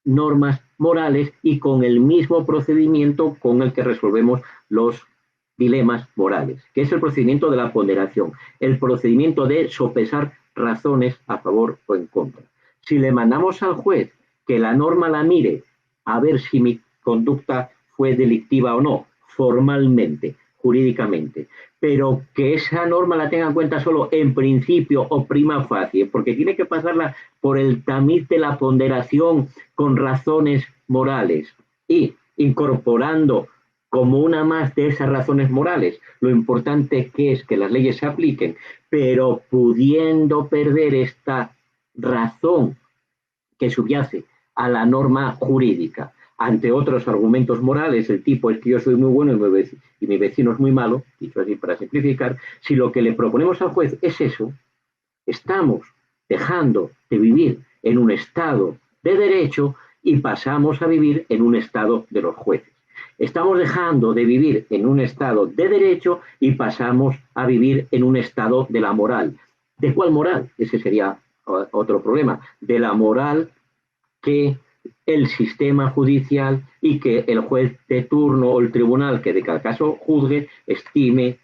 normas morales y con el mismo procedimiento con el que resolvemos los dilemas morales, que es el procedimiento de la ponderación, el procedimiento de sopesar razones a favor o en contra. Si le mandamos al juez que la norma la mire a ver si mi conducta fue delictiva o no, formalmente, jurídicamente, pero que esa norma la tenga en cuenta solo en principio o prima facie, porque tiene que pasarla por el tamiz de la ponderación con razones morales y incorporando como una más de esas razones morales lo importante que es que las leyes se apliquen, pero pudiendo perder esta razón que subyace a la norma jurídica ante otros argumentos morales, el tipo es que yo soy muy bueno y mi vecino es muy malo, dicho así para simplificar. Si lo que le proponemos al juez es eso, estamos dejando de vivir en un estado de derecho y pasamos a vivir en un estado de los jueces. Estamos dejando de vivir en un estado de derecho y pasamos a vivir en un estado de la moral. ¿De cuál moral? Ese sería otro problema. De la moral que el sistema judicial y que el juez de turno o el tribunal que de cada caso juzgue estime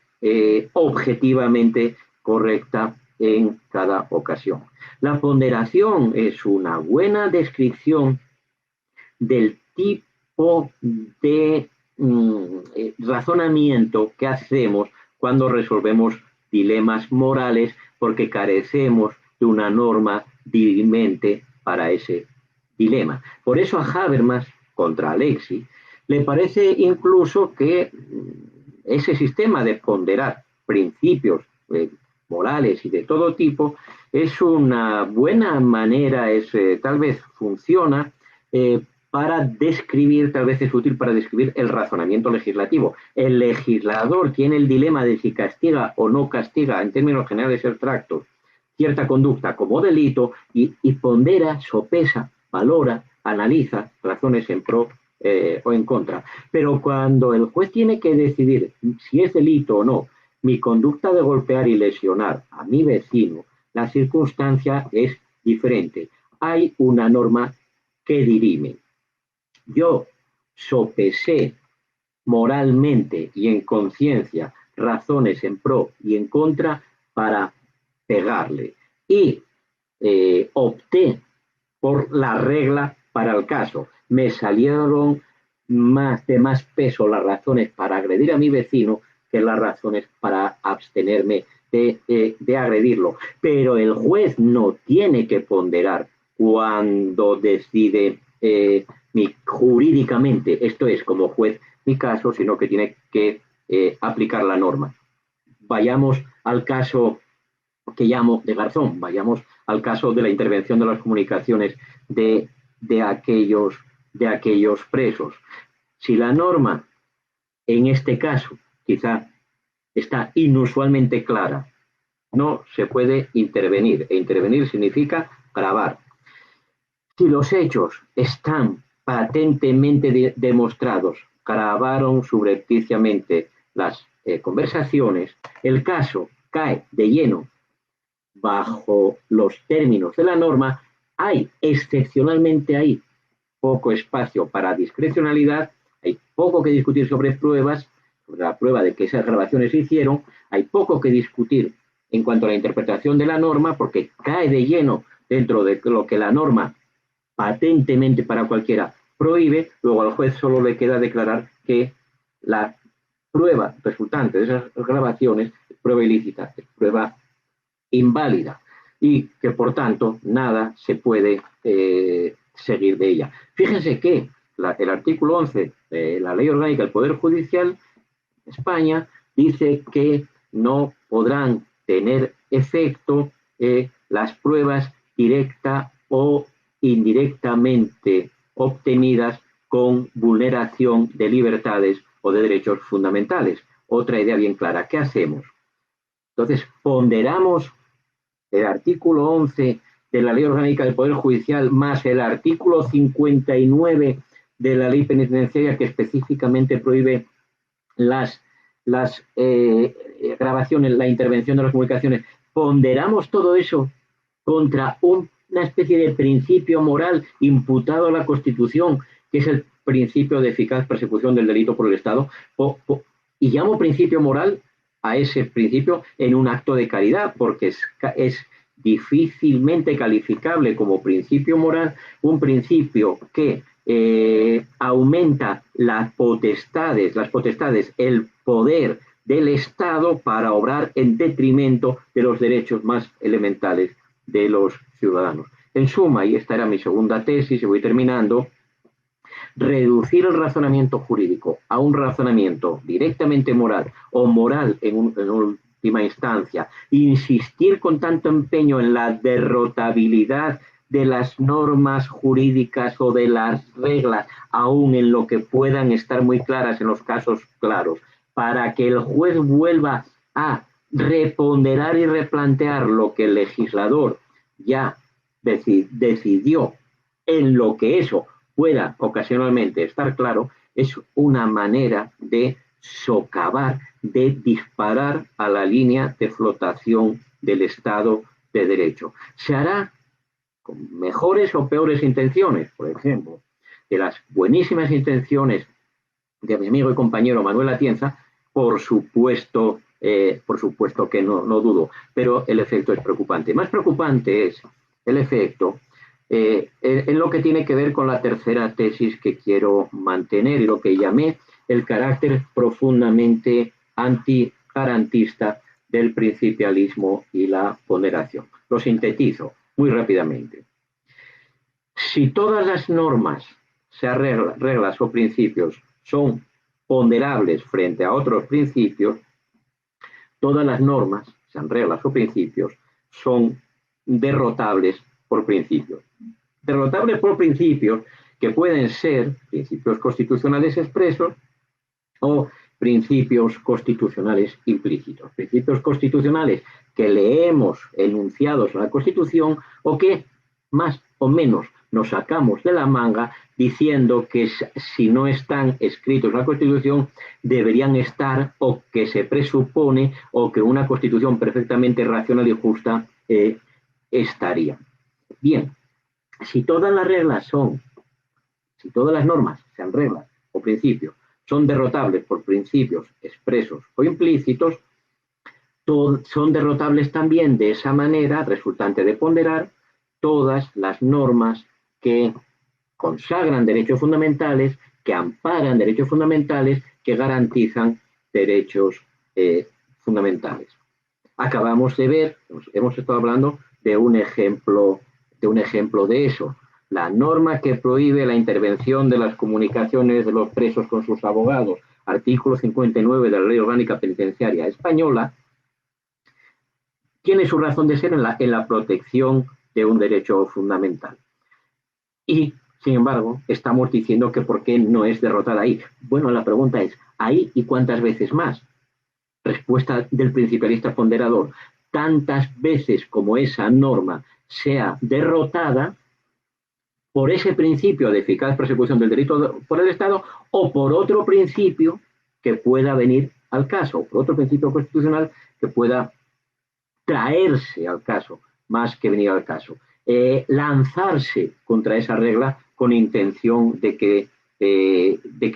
objetivamente correcta en cada ocasión. La ponderación es una buena descripción del tipo de razonamiento que hacemos cuando resolvemos dilemas morales, porque carecemos de una norma dirimente para ese dilema. Por eso a Habermas, contra Alexis, le parece incluso que ese sistema de ponderar principios morales y de todo tipo es una buena manera, tal vez funciona para describir, tal vez es útil para describir el razonamiento legislativo. El legislador tiene el dilema de si castiga o no castiga, en términos generales abstractos, cierta conducta como delito y pondera, sopesa, valora, analiza razones en pro o en contra. Pero cuando el juez tiene que decidir si es delito o no mi conducta de golpear y lesionar a mi vecino, la circunstancia es diferente. Hay una norma que dirime. Yo sopesé moralmente y en conciencia razones en pro y en contra para pegarle. Y opté por la regla para el caso. Me salieron de más peso las razones para agredir a mi vecino que las razones para abstenerme de agredirlo. Pero el juez no tiene que ponderar cuando decide jurídicamente, esto es como juez mi caso, sino que tiene que aplicar la norma. Vayamos al caso que llamo de Garzón, vayamos al caso de la intervención de las comunicaciones de aquellos presos. Si la norma, en este caso, quizá está inusualmente clara, no se puede intervenir, e intervenir significa grabar. Si los hechos están patentemente demostrados, grabaron subrepticiamente las conversaciones, el caso cae de lleno bajo los términos de la norma, hay excepcionalmente ahí poco espacio para discrecionalidad, hay poco que discutir sobre pruebas, sobre la prueba de que esas grabaciones se hicieron, hay poco que discutir en cuanto a la interpretación de la norma, porque cae de lleno dentro de lo que la norma patentemente para cualquiera prohíbe, luego al juez solo le queda declarar que la prueba resultante de esas grabaciones es prueba ilícita, es prueba inválida y que por tanto nada se puede seguir de ella. Fíjense que el artículo 11 de la Ley Orgánica del Poder Judicial de España dice que no podrán tener efecto las pruebas directa o indirectamente obtenidas con vulneración de libertades o de derechos fundamentales. Otra idea bien clara, ¿qué hacemos? Entonces, ponderamos el artículo 11 de la Ley Orgánica del Poder Judicial más el artículo 59 de la Ley Penitenciaria que específicamente prohíbe las grabaciones, la intervención de las comunicaciones. Ponderamos todo eso contra una especie de principio moral imputado a la Constitución, que es el principio de eficaz persecución del delito por el Estado, y llamo principio moral a ese principio en un acto de caridad, porque es difícilmente calificable como principio moral un principio que aumenta las potestades, el poder del Estado para obrar en detrimento de los derechos más elementales de los ciudadanos. En suma, y esta era mi segunda tesis, y voy terminando, reducir el razonamiento jurídico a un razonamiento directamente moral o moral en última instancia, insistir con tanto empeño en la derrotabilidad de las normas jurídicas o de las reglas, aun en lo que puedan estar muy claras en los casos claros, para que el juez vuelva a reponderar y replantear lo que el legislador ya decidió, en lo que eso pueda ocasionalmente estar claro, es una manera de socavar, de disparar a la línea de flotación del Estado de Derecho. Se hará con mejores o peores intenciones, por ejemplo, de las buenísimas intenciones de mi amigo y compañero Manuel Atienza, por supuesto que no dudo, pero el efecto es preocupante. Más preocupante es el efecto en lo que tiene que ver con la tercera tesis que quiero mantener y lo que llamé el carácter profundamente antigarantista del principialismo y la ponderación. Lo sintetizo muy rápidamente. Si todas las normas, sean reglas o principios, son ponderables frente a otros principios, todas las normas, sean reglas o principios, son derrotables por principios. Derrotables por principios que pueden ser principios constitucionales expresos o principios constitucionales implícitos. Principios constitucionales que leemos enunciados en la Constitución o que más o menos nos sacamos de la manga diciendo que si no están escritos en la Constitución deberían estar o que se presupone o que una Constitución perfectamente racional y justa estaría. Bien, si todas las normas, sean reglas o principios son derrotables por principios expresos o implícitos, son derrotables también de esa manera resultante de ponderar todas las normas que consagran derechos fundamentales, que amparan derechos fundamentales, que garantizan derechos fundamentales. Acabamos de ver, hemos estado hablando de un ejemplo de eso. La norma que prohíbe la intervención de las comunicaciones de los presos con sus abogados, artículo 59 de la Ley Orgánica Penitenciaria Española, tiene su razón de ser en la protección de un derecho fundamental. Y, sin embargo, estamos diciendo que por qué no es derrotada ahí. Bueno, la pregunta es, ¿ahí y cuántas veces más? Respuesta del principalista ponderador. Tantas veces como esa norma sea derrotada por ese principio de eficaz persecución del delito por el Estado o por otro principio que pueda venir al caso, por otro principio constitucional que pueda traerse al caso, más que venir al caso. Lanzarse contra esa regla con intención de que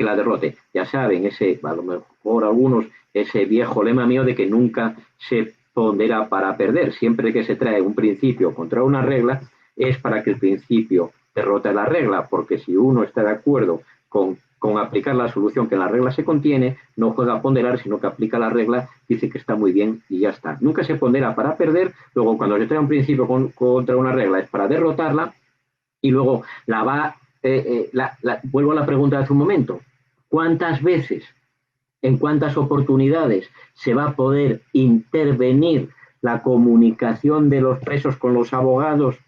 la derrote. Ya saben, a lo mejor algunos, ese viejo lema mío de que nunca se pondera para perder. Siempre que se trae un principio contra una regla, es para que el principio derrote la regla, porque si uno está de acuerdo con aplicar la solución que en la regla se contiene, no juega a ponderar, sino que aplica la regla, dice que está muy bien y ya está. Nunca se pondera para perder, luego cuando se trae un principio contra una regla es para derrotarla, y luego vuelvo a la pregunta de hace un momento. ¿Cuántas veces, en cuántas oportunidades se va a poder intervenir la comunicación de los presos con los abogados,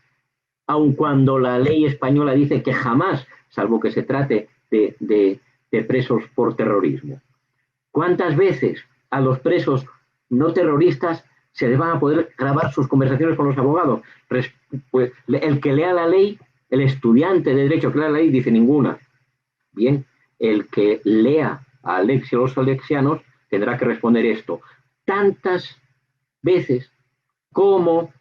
aun cuando la ley española dice que jamás, salvo que se trate de presos por terrorismo? ¿Cuántas veces a los presos no terroristas se les van a poder grabar sus conversaciones con los abogados? Pues el que lea la ley, el estudiante de derecho que lea la ley, dice ninguna. Bien, el que lea a Alexia o los alexianos tendrá que responder esto. Tantas veces como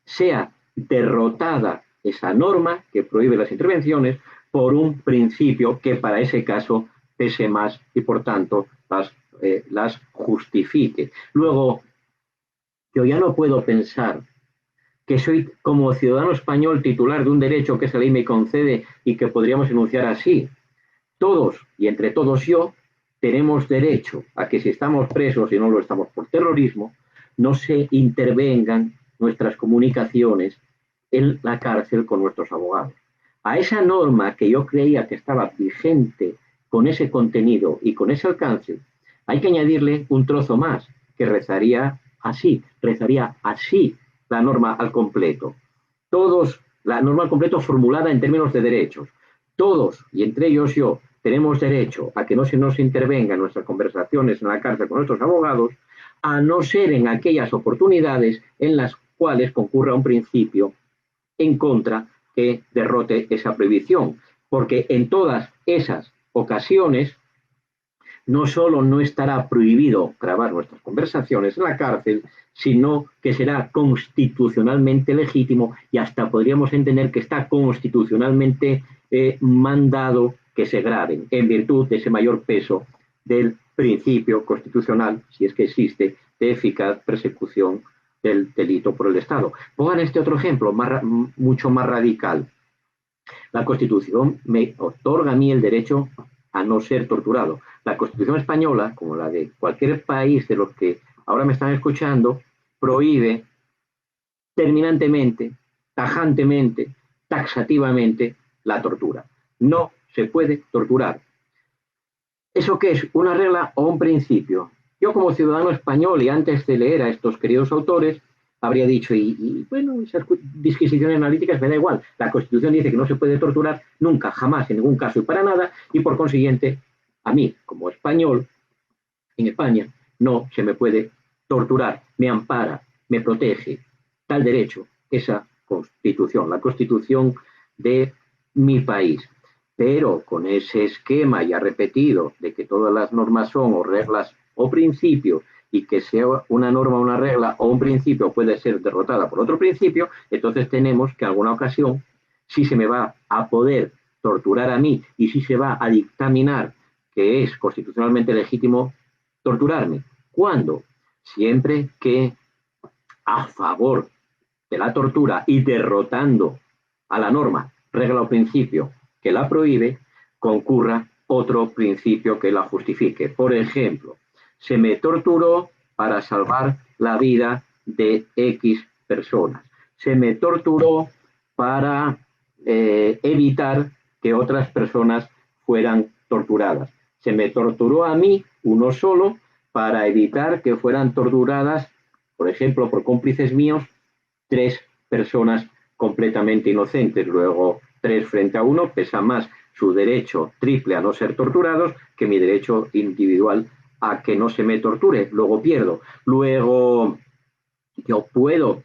sea derrotada esa norma que prohíbe las intervenciones por un principio que para ese caso pese más y por tanto las justifique. Luego, yo ya no puedo pensar que soy como ciudadano español titular de un derecho que esa ley me concede y que podríamos enunciar así. Todos, y entre todos yo, tenemos derecho a que si estamos presos y no lo estamos por terrorismo, no se intervengan nuestras comunicaciones en la cárcel con nuestros abogados. A esa norma que yo creía que estaba vigente con ese contenido y con ese alcance, hay que añadirle un trozo más, que rezaría así la norma al completo. La norma al completo formulada en términos de derechos. Todos, y entre ellos yo, tenemos derecho a que no se nos intervenga en nuestras conversaciones en la cárcel con nuestros abogados, a no ser en aquellas oportunidades en las cuales concurra un principio en contra que derrote esa prohibición. Porque en todas esas ocasiones no solo no estará prohibido grabar nuestras conversaciones en la cárcel, sino que será constitucionalmente legítimo y hasta podríamos entender que está constitucionalmente mandado que se graben, en virtud de ese mayor peso del principio constitucional, si es que existe, de eficaz persecución del delito por el Estado. Pongan este otro ejemplo, mucho más radical. La Constitución me otorga a mí el derecho a no ser torturado. La Constitución española, como la de cualquier país de los que ahora me están escuchando, prohíbe terminantemente, tajantemente, taxativamente la tortura. No se puede torturar. ¿Eso qué es? ¿Una regla o un principio? Yo como ciudadano español y antes de leer a estos queridos autores, habría dicho, bueno, esas disquisiciones analíticas me da igual. La Constitución dice que no se puede torturar nunca, jamás, en ningún caso y para nada, y por consiguiente, a mí, como español, en España, no se me puede torturar, me ampara, me protege tal derecho, esa Constitución, la Constitución de mi país. Pero con ese esquema ya repetido de que todas las normas son o reglas o principios y que sea una norma, una regla o un principio puede ser derrotada por otro principio, entonces tenemos que en alguna ocasión, si se me va a poder torturar a mí y si se va a dictaminar que es constitucionalmente legítimo torturarme. ¿Cuándo? Siempre que a favor de la tortura y derrotando a la norma, regla o principio que la prohíbe, concurra otro principio que la justifique. Por ejemplo, se me torturó para salvar la vida de X personas. Se me torturó para evitar que otras personas fueran torturadas. Se me torturó a mí, uno solo, para evitar que fueran torturadas, por ejemplo, por cómplices míos, 3 personas completamente inocentes. Luego, 3 frente a 1 pesa más su derecho triple a no ser torturados que mi derecho individual a que no se me torture. Luego pierdo. Luego, yo puedo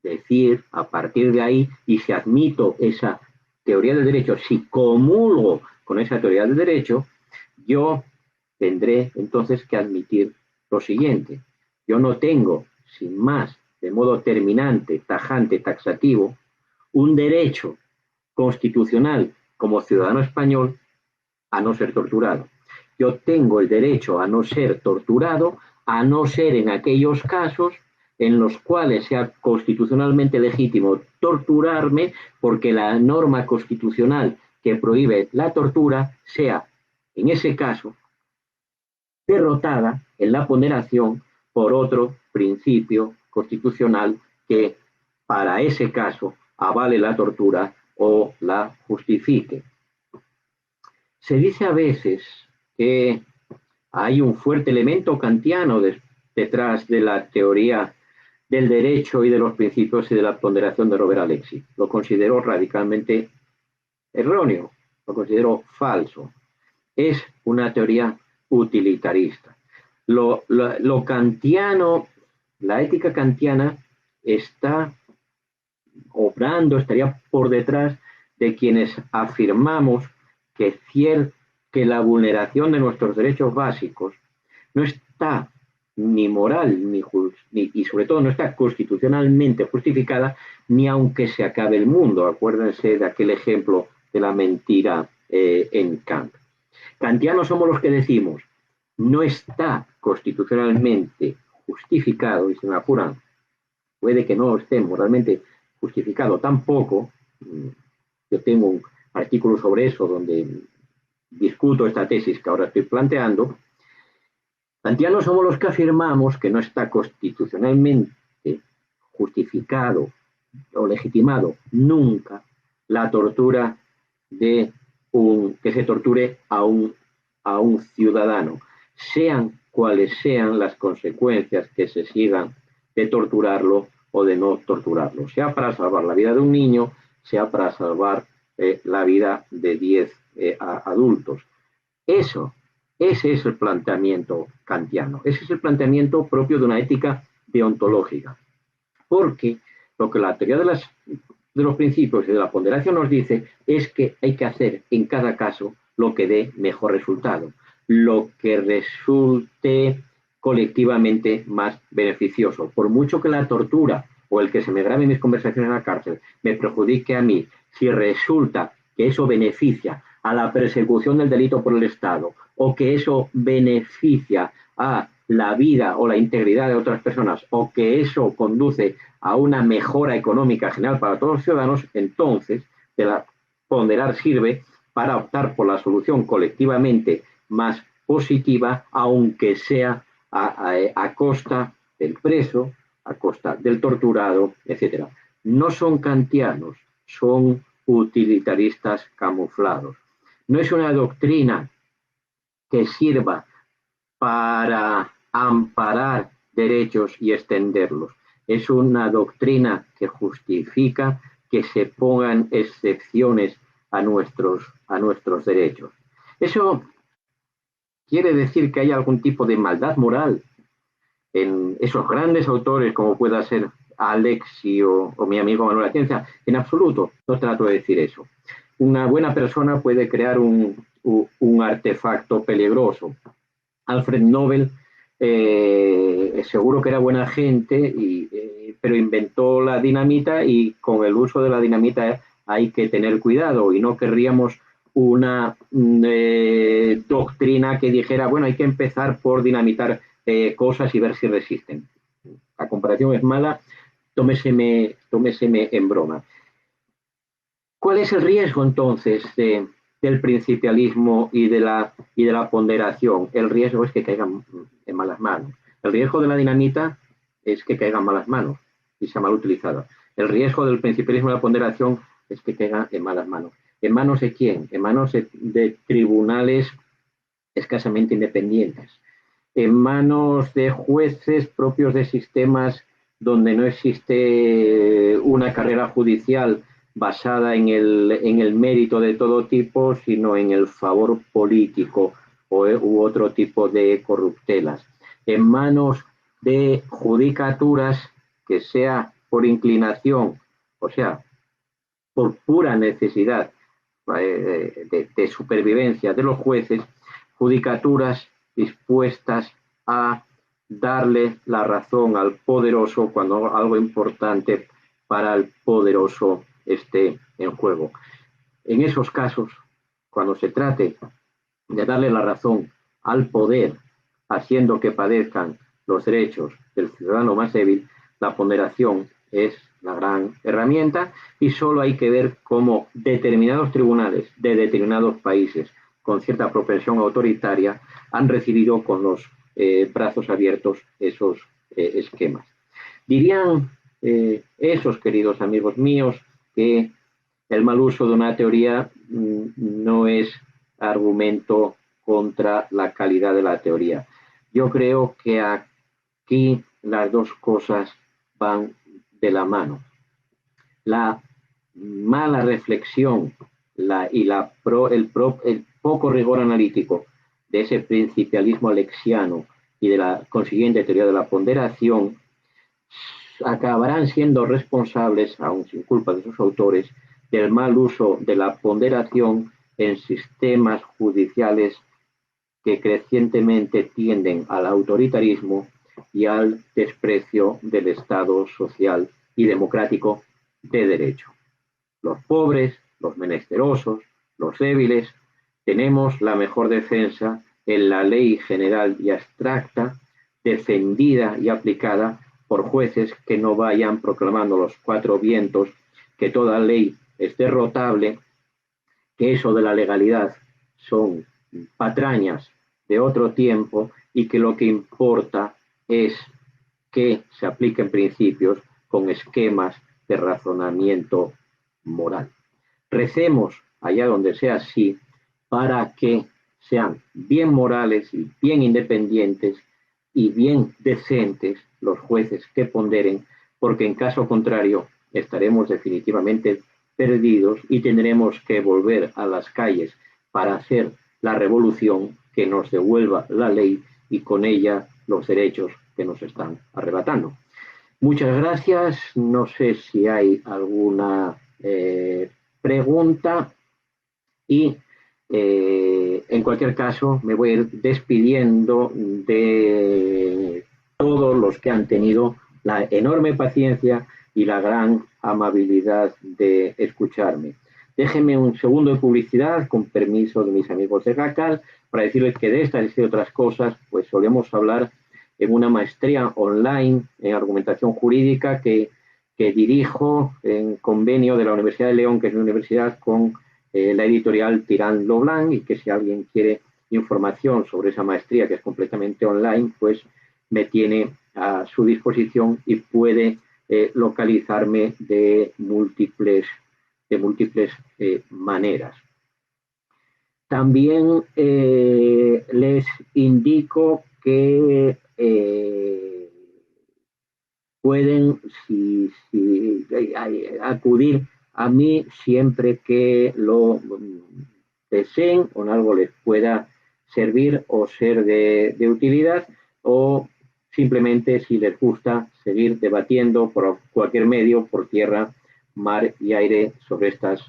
decir a partir de ahí, y si admito esa teoría del derecho, si comulgo con esa teoría del derecho, yo tendré entonces que admitir lo siguiente. Yo no tengo, sin más, de modo terminante, tajante, taxativo, un derecho constitucional como ciudadano español a no ser torturado. Yo tengo el derecho a no ser torturado, a no ser en aquellos casos en los cuales sea constitucionalmente legítimo torturarme, porque la norma constitucional que prohíbe la tortura sea, en ese caso, derrotada en la ponderación por otro principio constitucional que para ese caso avale la tortura o la justifique. Se dice a veces que hay un fuerte elemento kantiano detrás de la teoría del derecho y de los principios y de la ponderación de Robert Alexy. Lo considero radicalmente erróneo, lo considero falso. Es una teoría utilitarista. Lo kantiano, la ética kantiana está obrando, estaría por detrás de quienes afirmamos que la vulneración de nuestros derechos básicos no está ni moral y sobre todo no está constitucionalmente justificada ni aunque se acabe el mundo. Acuérdense de aquel ejemplo de la mentira en Kant. Kantianos somos los que decimos no está constitucionalmente justificado, y se me apuran, puede que no esté moralmente justificado tampoco. Yo tengo un artículo sobre eso donde discuto esta tesis que ahora estoy planteando. Kantianos somos los que afirmamos que no está constitucionalmente justificado o legitimado nunca la tortura de que se torture a un ciudadano, sean cuales sean las consecuencias que se sigan de torturarlo o de no torturarlo, sea para salvar la vida de un niño, sea para salvar la vida de 10 adultos. Ese es el planteamiento kantiano, ese es el planteamiento propio de una ética deontológica, porque lo que la teoría de los principios y de la ponderación nos dice es que hay que hacer en cada caso lo que dé mejor resultado, lo que resulte colectivamente más beneficioso. Por mucho que la tortura o el que se me grabe mis conversaciones en la cárcel me perjudique a mí, si resulta que eso beneficia a la persecución del delito por el Estado o que eso beneficia a la vida o la integridad de otras personas o que eso conduce a una mejora económica general para todos los ciudadanos, entonces ponderar sirve para optar por la solución colectivamente más positiva, aunque sea a costa del preso, a costa del torturado, etc. No son kantianos, son utilitaristas camuflados. No es una doctrina que sirva para amparar derechos y extenderlos. Es una doctrina que justifica que se pongan excepciones a nuestros derechos. Eso quiere decir que hay algún tipo de maldad moral en esos grandes autores como pueda ser Alexy o mi amigo Manuel Atienza. En absoluto, no trato de decir eso. Una buena persona puede crear un artefacto peligroso. Alfred Nobel seguro que era buena gente, pero inventó la dinamita y con el uso de la dinamita hay que tener cuidado y no querríamos una doctrina que dijera, bueno, hay que empezar por dinamitar cosas y ver si resisten. La comparación es mala, tómeseme en broma. ¿Cuál es el riesgo entonces del principialismo y de la ponderación? El riesgo es que caigan en malas manos. El riesgo de la dinamita es que caiga en malas manos y sea mal utilizada. El riesgo del principialismo y la ponderación es que caiga en malas manos. ¿En manos de quién? En manos de tribunales escasamente independientes, en manos de jueces propios de sistemas donde no existe una carrera judicial basada en el mérito de todo tipo, sino en el favor político u otro tipo de corruptelas. En manos de judicaturas que sea por inclinación, o sea, por pura necesidad de supervivencia de los jueces, judicaturas dispuestas a darle la razón al poderoso cuando algo importante para el poderoso esté en juego. En esos casos, cuando se trate de darle la razón al poder, haciendo que padezcan los derechos del ciudadano más débil, la ponderación es la gran herramienta y solo hay que ver cómo determinados tribunales de determinados países con cierta propensión autoritaria han recibido con los brazos abiertos esos esquemas. Dirían esos queridos amigos míos que el mal uso de una teoría no es argumento contra la calidad de la teoría. Yo creo que aquí las dos cosas van de la mano. La mala reflexión el poco rigor analítico de ese principialismo alexiano y de la consiguiente teoría de la ponderación acabarán siendo responsables, aun sin culpa de sus autores, del mal uso de la ponderación en sistemas judiciales que crecientemente tienden al autoritarismo y al desprecio del Estado social y democrático de derecho. Los pobres, los menesterosos, los débiles, tenemos la mejor defensa en la ley general y abstracta, defendida y aplicada por jueces que no vayan proclamando los cuatro vientos que toda ley es derrotable, que eso de la legalidad son patrañas de otro tiempo y que lo que importa es que se apliquen principios con esquemas de razonamiento moral. Recemos allá donde sea así para que sean bien morales y bien independientes y bien decentes los jueces que ponderen, porque en caso contrario estaremos definitivamente perdidos y tendremos que volver a las calles para hacer la revolución que nos devuelva la ley y con ella los derechos que nos están arrebatando. Muchas gracias. No sé si hay alguna pregunta y en cualquier caso me voy a ir despidiendo de todos los que han tenido la enorme paciencia y la gran amabilidad de escucharme. Déjenme un segundo de publicidad, con permiso de mis amigos de GACAL, para decirles que de estas y de otras cosas, pues solemos hablar en una maestría online en argumentación jurídica que dirijo en convenio de la Universidad de León, que es una universidad con la editorial Tirán Lo Blanc, y que si alguien quiere información sobre esa maestría, que es completamente online, pues me tiene a su disposición y puede localizarme de múltiples maneras. También les indico que pueden acudir a mí siempre que lo deseen o en algo les pueda servir o ser de utilidad, o simplemente si les gusta seguir debatiendo por cualquier medio, por tierra, mar y aire, sobre estas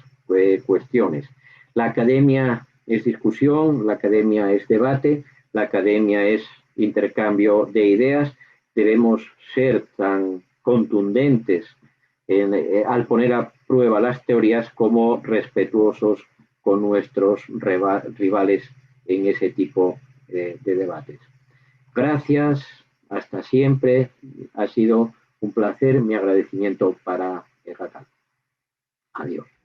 cuestiones. La academia es discusión, la academia es debate, la academia es intercambio de ideas. Debemos ser tan contundentes al poner a prueba las teorías como respetuosos con nuestros rivales en ese tipo de debates. Gracias, hasta siempre. Ha sido un placer, mi agradecimiento para el Racal. Adiós.